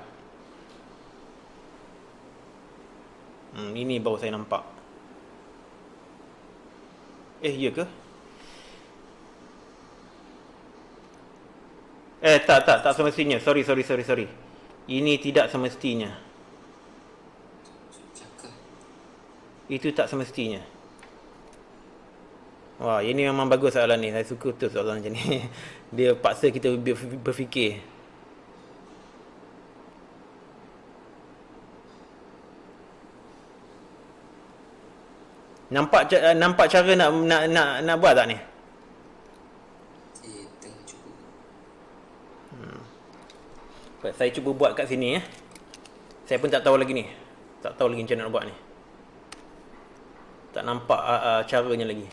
Ini baru saya nampak. Ya ke? Tak semestinya. Sorry. Ini tidak semestinya. Cakap. Itu tak semestinya. Wah, ini memang bagus soalan ni. Saya suka betul soalan macam ni. Dia paksa kita berfikir. Nampak cara nak buat tak ni? Saya tengah cuba. Saya cuba buat kat sini ya. Saya pun tak tahu lagi ni. Tak tahu lagi macam mana nak buat ni. Tak nampak caranya lagi.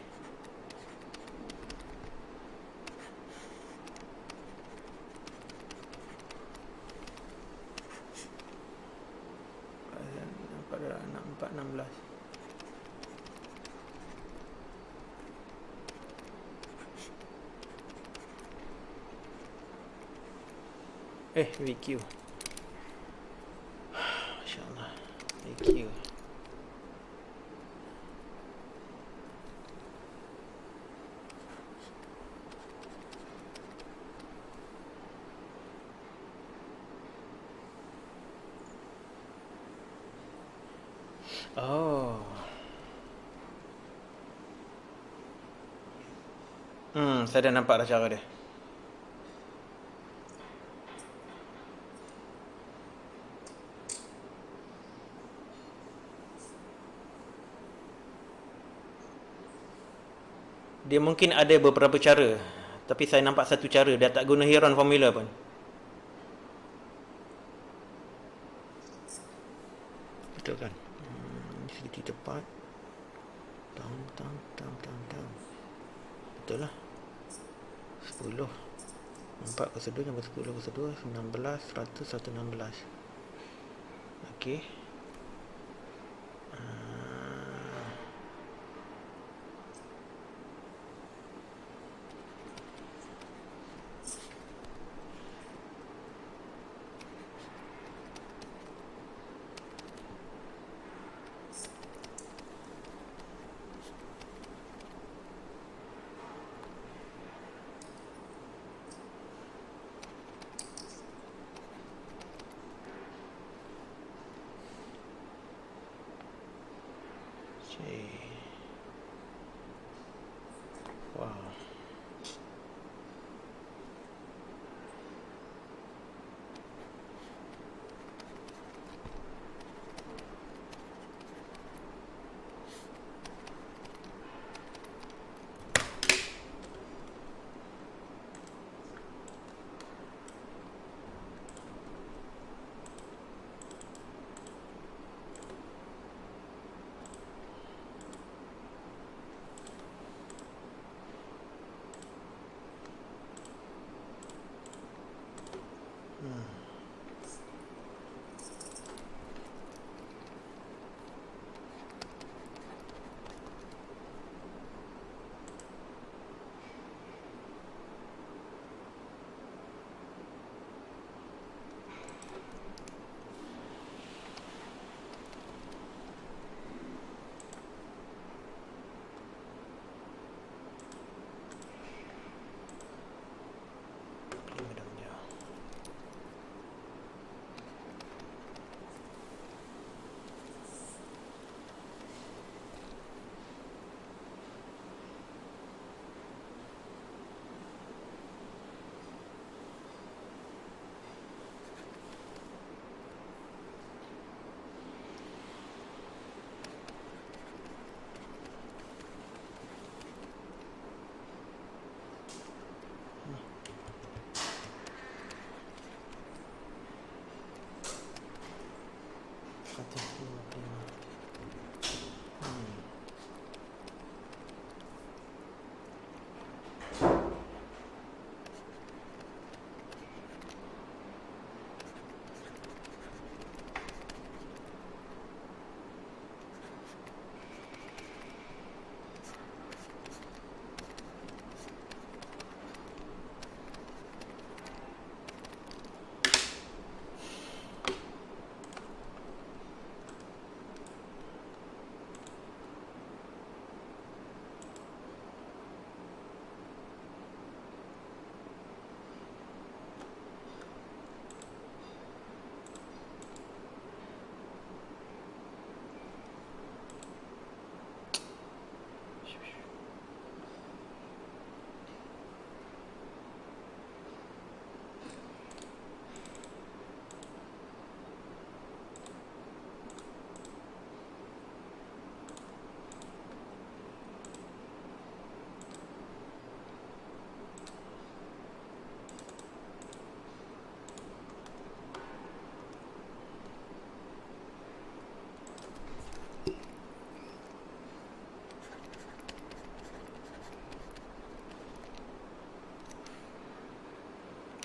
Nampak 16. VQ. Masya-Allah. VQ. Oh. Saya dah nampak dah cara dia. Dia mungkin ada beberapa cara. Tapi saya nampak satu cara. Dia tak guna Heron formula pun. Betul kan? Sedikit tepat. Tam. Betul lah. 10. 4 kuasa 2 tambah 10 kuasa 2. 19. 100. 116. Okey. Lima darjah. Fatih 55.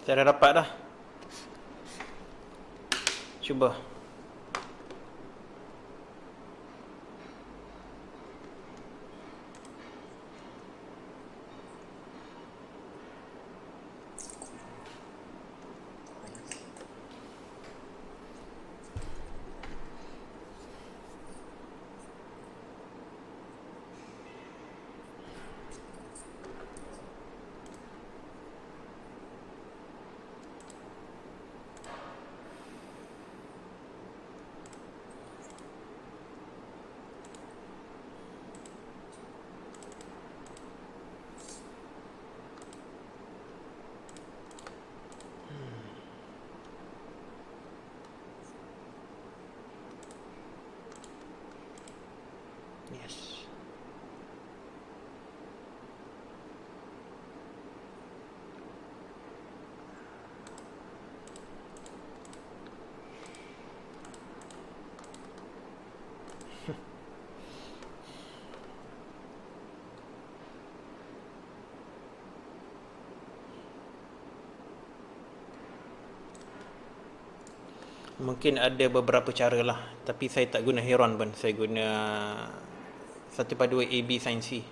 Saya dah dapat dah. Cuba. Yes. Mungkin ada beberapa cara lah, tapi saya tak guna Heron pun. Saya guna 1/2 AB sin C.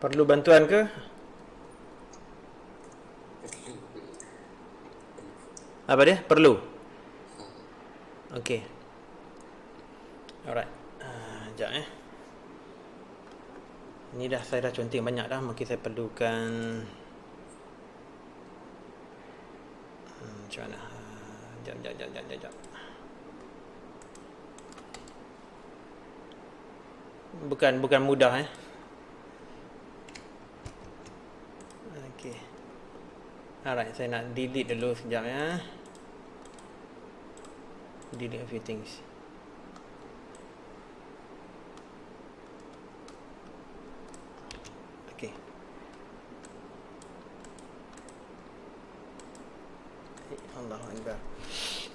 Perlu bantuan ke? Perlu. Apa dia? Perlu. Okey. Alright. Sekejap Ni saya dah conteng banyak dah. Mungkin saya perlukan macam mana? Sekejap. Bukan mudah Okey. Alright, saya nak delete dulu sekejap delete a few things. Okey. Allahu Akbar.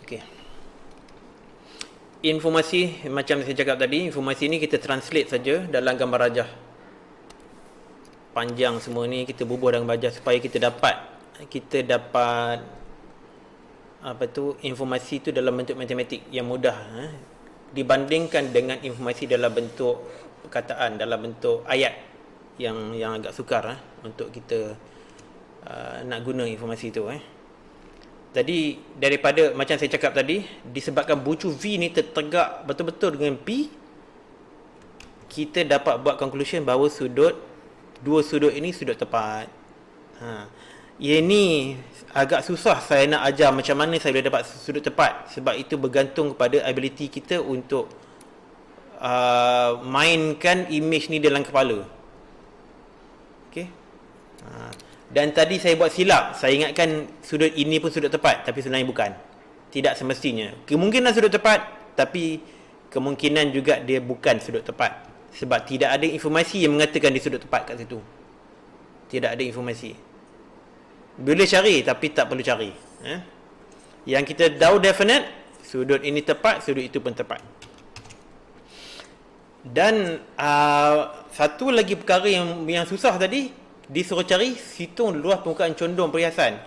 Okey. Informasi macam saya cakap tadi, informasi ni kita translate saja dalam gambar rajah. Panjang semua ni kita bubuh dalam rajah supaya kita dapat informasi tu dalam bentuk matematik yang mudah dibandingkan dengan informasi dalam bentuk perkataan, dalam bentuk ayat yang agak sukar untuk kita nak guna informasi tu Jadi daripada macam saya cakap tadi, disebabkan bucu V ni tertegak betul-betul dengan P, kita dapat buat conclusion bahawa dua sudut ini sudut tepat. Yang ni agak susah saya nak ajar macam mana saya boleh dapat sudut tepat, sebab itu bergantung kepada ability kita untuk mainkan image ni dalam kepala. Okey. Dan tadi saya buat silap. Saya ingatkan sudut ini pun sudut tepat, tapi sebenarnya bukan. Tidak semestinya. Kemungkinan sudut tepat, tapi kemungkinan juga dia bukan sudut tepat. Sebab tidak ada informasi yang mengatakan dia sudut tepat kat situ. Tidak ada informasi. Boleh cari, tapi tak perlu cari. Yang kita tahu definite, sudut ini tepat, sudut itu pun tepat. Dan satu lagi perkara yang susah tadi, disuruh cari hitung luas permukaan condong perhiasan.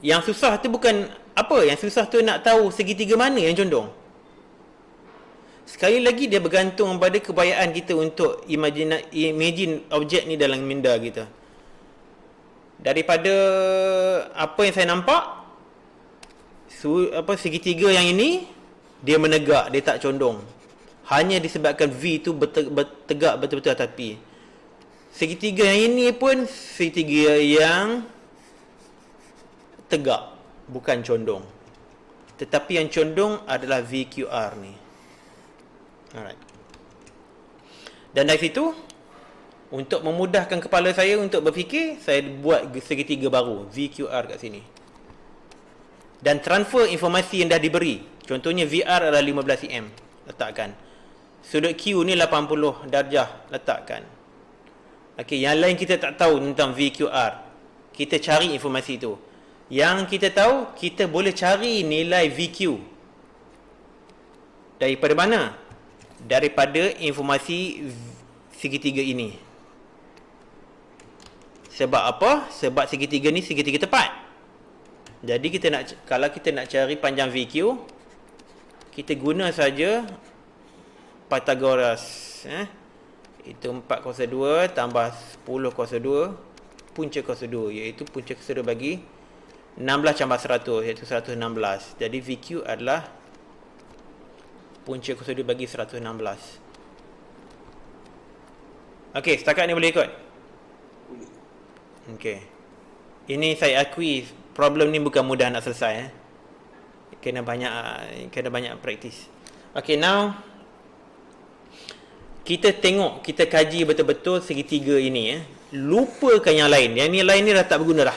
Yang susah tu bukan apa, yang susah tu nak tahu segitiga mana yang condong. Sekali lagi dia bergantung pada kebayaan kita untuk imagine objek ni dalam minda kita. Daripada apa yang saya nampak, segitiga yang ini dia menegak, dia tak condong. Hanya disebabkan V tu bertegak betul-betul atas P. Segitiga yang ini pun segitiga yang tegak, bukan condong. Tetapi yang condong adalah VQR ni. Alright. Dan dari situ, untuk memudahkan kepala saya untuk berfikir, saya buat segitiga baru, VQR kat sini. Dan transfer informasi yang dah diberi. Contohnya VR adalah 15 cm, letakkan. Sudut Q ni 80 darjah, letakkan. Okey, yang lain kita tak tahu tentang VQR. Kita cari informasi itu. Yang kita tahu, kita boleh cari nilai VQ. Daripada mana? Daripada informasi segitiga ini. Sebab apa? Sebab segitiga ni segitiga tepat. Jadi kalau kita nak cari panjang VQ, kita guna saja Pythagoras. Itu 4 kuasa 2 tambah 10 kuasa 2 punca kuasa 2, iaitu punca kuasa 2 bagi 16 tambah 100, iaitu 116. Jadi VQ adalah punca kuasa 2 bagi 116. Okey, setakat ni boleh ikut? Boleh. Okey. Ini saya akui problem ni bukan mudah nak selesai kena banyak praktis. Okey, now kita tengok, kita kaji betul-betul segitiga ini lupakan yang lain. Yang lain ni dah tak berguna dah.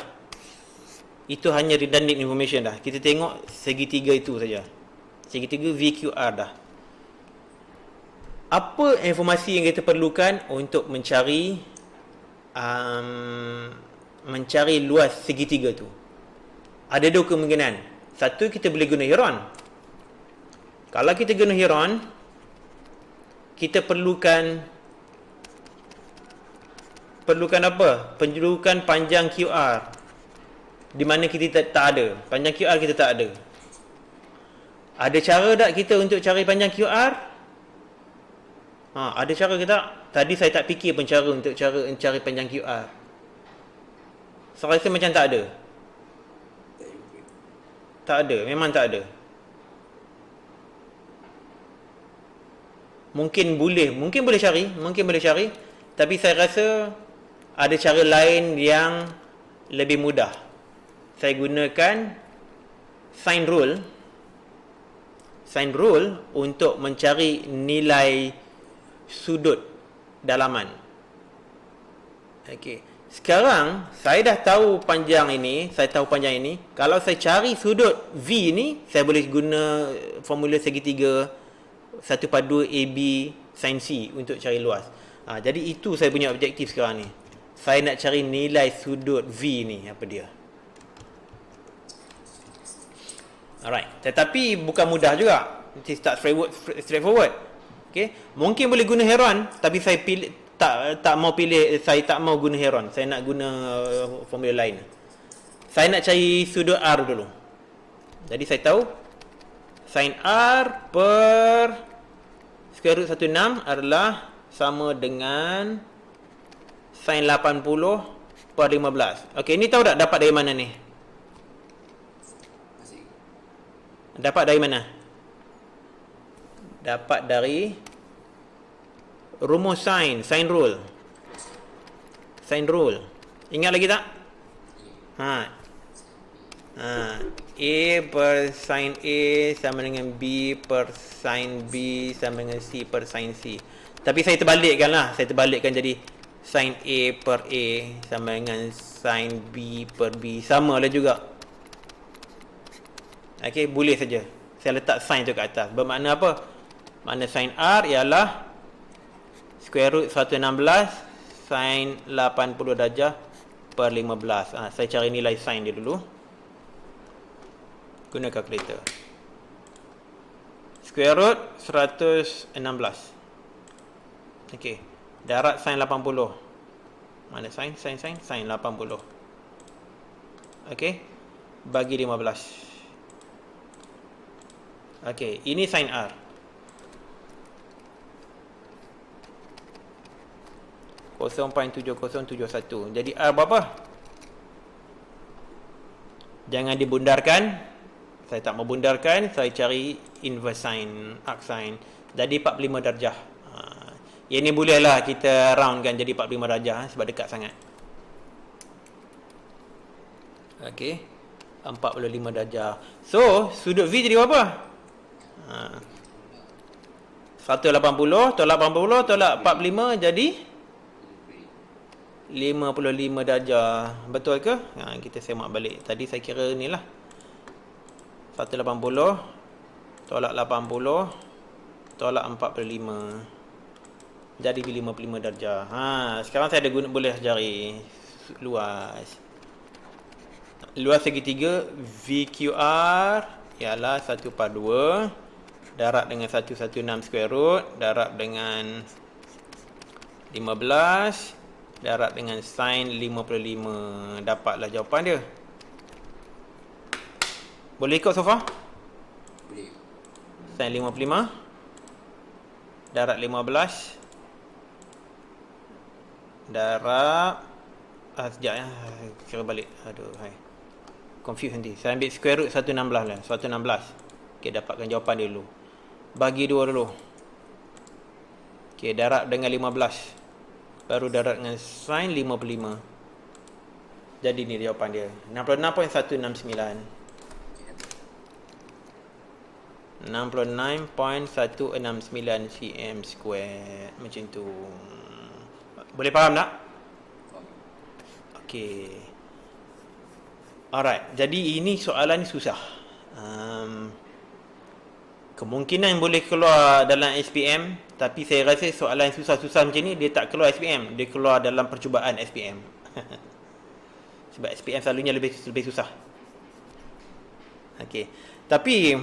Itu hanya redundant information dah. Kita tengok segitiga itu saja. Segitiga VQR dah. Apa informasi yang kita perlukan untuk mencari luas segitiga tu? Ada dua kemungkinan. Satu, kita boleh guna Heron. Kalau kita guna Heron, kita perlukan apa? Penjulukan panjang QR, di mana kita tak ada. Panjang QR kita tak ada. Ada cara tak kita untuk cari panjang QR? Ada cara ke tak? tadi saya tak fikir pun cara untuk cari panjang QR. Saya rasa macam tak ada. Tak jumpa. Tak ada, memang tak ada. Mungkin boleh cari, tapi saya rasa ada cara lain yang lebih mudah. Saya gunakan sign rule untuk mencari nilai sudut dalaman. Okey. Sekarang saya dah tahu panjang ini, Kalau saya cari sudut V ni, saya boleh guna formula segitiga 1/2 AB sin C untuk cari luas. Jadi itu saya punya objektif sekarang ni. Saya nak cari nilai sudut V ni, apa dia. Alright, tetapi bukan mudah juga. It is tak straightforward. Okay, mungkin boleh guna heron, tapi saya pilih tak mau guna heron. Saya nak guna formula lain. Saya nak cari sudut R dulu. Jadi saya tahu sin R per square root 16 adalah sama dengan sin 80 per 15. Okey, ni tahu tak dapat dari mana ni? Masih. Dapat dari mana? Dapat dari rumus sin rule. Sin rule. Ingat lagi tak? A per sin A sama dengan B per sin B sama dengan C per sin C. Tapi saya terbalikkan lah. Saya terbalikkan jadi sin A per A sama dengan sin B per B. Sama lah juga. Okey, boleh saja. Saya letak sin tu kat atas. Bermakna apa? Makna sin R ialah square root 116 sin 80 darjah per 15. Saya cari nilai sin dia dulu. Guna kalkulator. Square root 116. Okey. Darat sin 80. Mana sin? Sin 80. Okey. Bagi 15. Okey, ini sin R. 0.7071. Jadi R berapa? Jangan dibundarkan. Saya tak mau bundarkan. Saya cari inverse sin, arc sin. Jadi 45 darjah. Yang ni bolehlah kita roundkan jadi 45 darjah sebab dekat sangat. Okey. 45 darjah. So, sudut V jadi berapa? 180 tolak 45 jadi 55 darjah. Betul ke? Kita semak balik. Tadi saya kira ni lah. 180 tolak 80 tolak 45. Jadi 55 darjah. Sekarang saya ada boleh cari luas. Luas segitiga VQR ialah 1/2 darab dengan 116 square root darab dengan 15 darab dengan sin 55. Dapatlah jawapan dia. Boleh ikut so far? Boleh. Sin 55 darab 15 darab sekejap ya. Kira balik. Aduh, hai. Confuse nanti. Saya ambil square root 116 lah. 116. Okey, dapatkan jawapan dia dulu. Bagi 2 dulu. Okey, darab dengan 15. Baru darab dengan sin 55. Jadi ni jawapan dia. 66.169. 66.169 cm square. Macam tu. Boleh faham tak? Okey. Alright. Jadi ini soalan ni susah. Kemungkinan boleh keluar dalam SPM, tapi saya rasa soalan susah-susah macam ni dia tak keluar SPM, dia keluar dalam percubaan SPM. Sebab SPM selalunya lebih susah. Okey. Tapi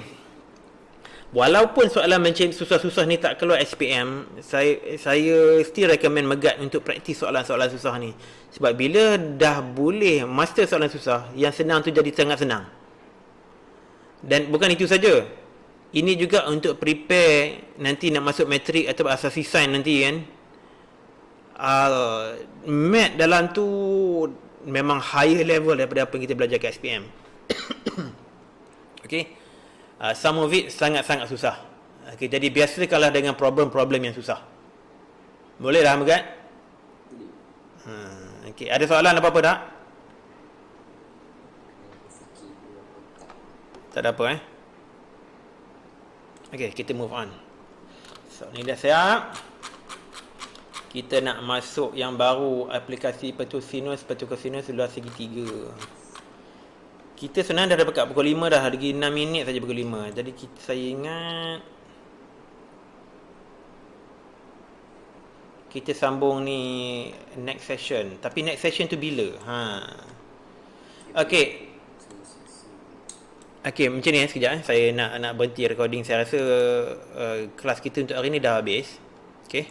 walaupun soalan macam susah-susah ni tak keluar SPM, saya still recommend Megat untuk praktis soalan-soalan susah ni. Sebab bila dah boleh master soalan susah, yang senang tu jadi sangat senang. Dan bukan itu saja. Ini juga untuk prepare nanti nak masuk matrik atau asasi sains nanti kan. Math dalam tu memang higher level daripada apa yang kita belajar kat SPM. Okay. Some of it sangat-sangat susah. Okay, jadi biasakanlah dengan problem-problem yang susah. Boleh dah, Megat? Okay, ada soalan apa-apa tak? Sakit dua otak. Tak ada apa Okay, kita move on. So, ni dah siap. Kita nak masuk yang baru, aplikasi petusinus seluar segitiga. Kita sebenarnya dah dapat kat pukul 5 dah, lagi 6 minit saja pukul 5. Jadi saya ingat kita sambung ni next session. Tapi next session tu bila? Okay. Okay, macam ni sekejap saya nak berhenti recording. Saya rasa kelas kita untuk hari ni dah habis. Okay.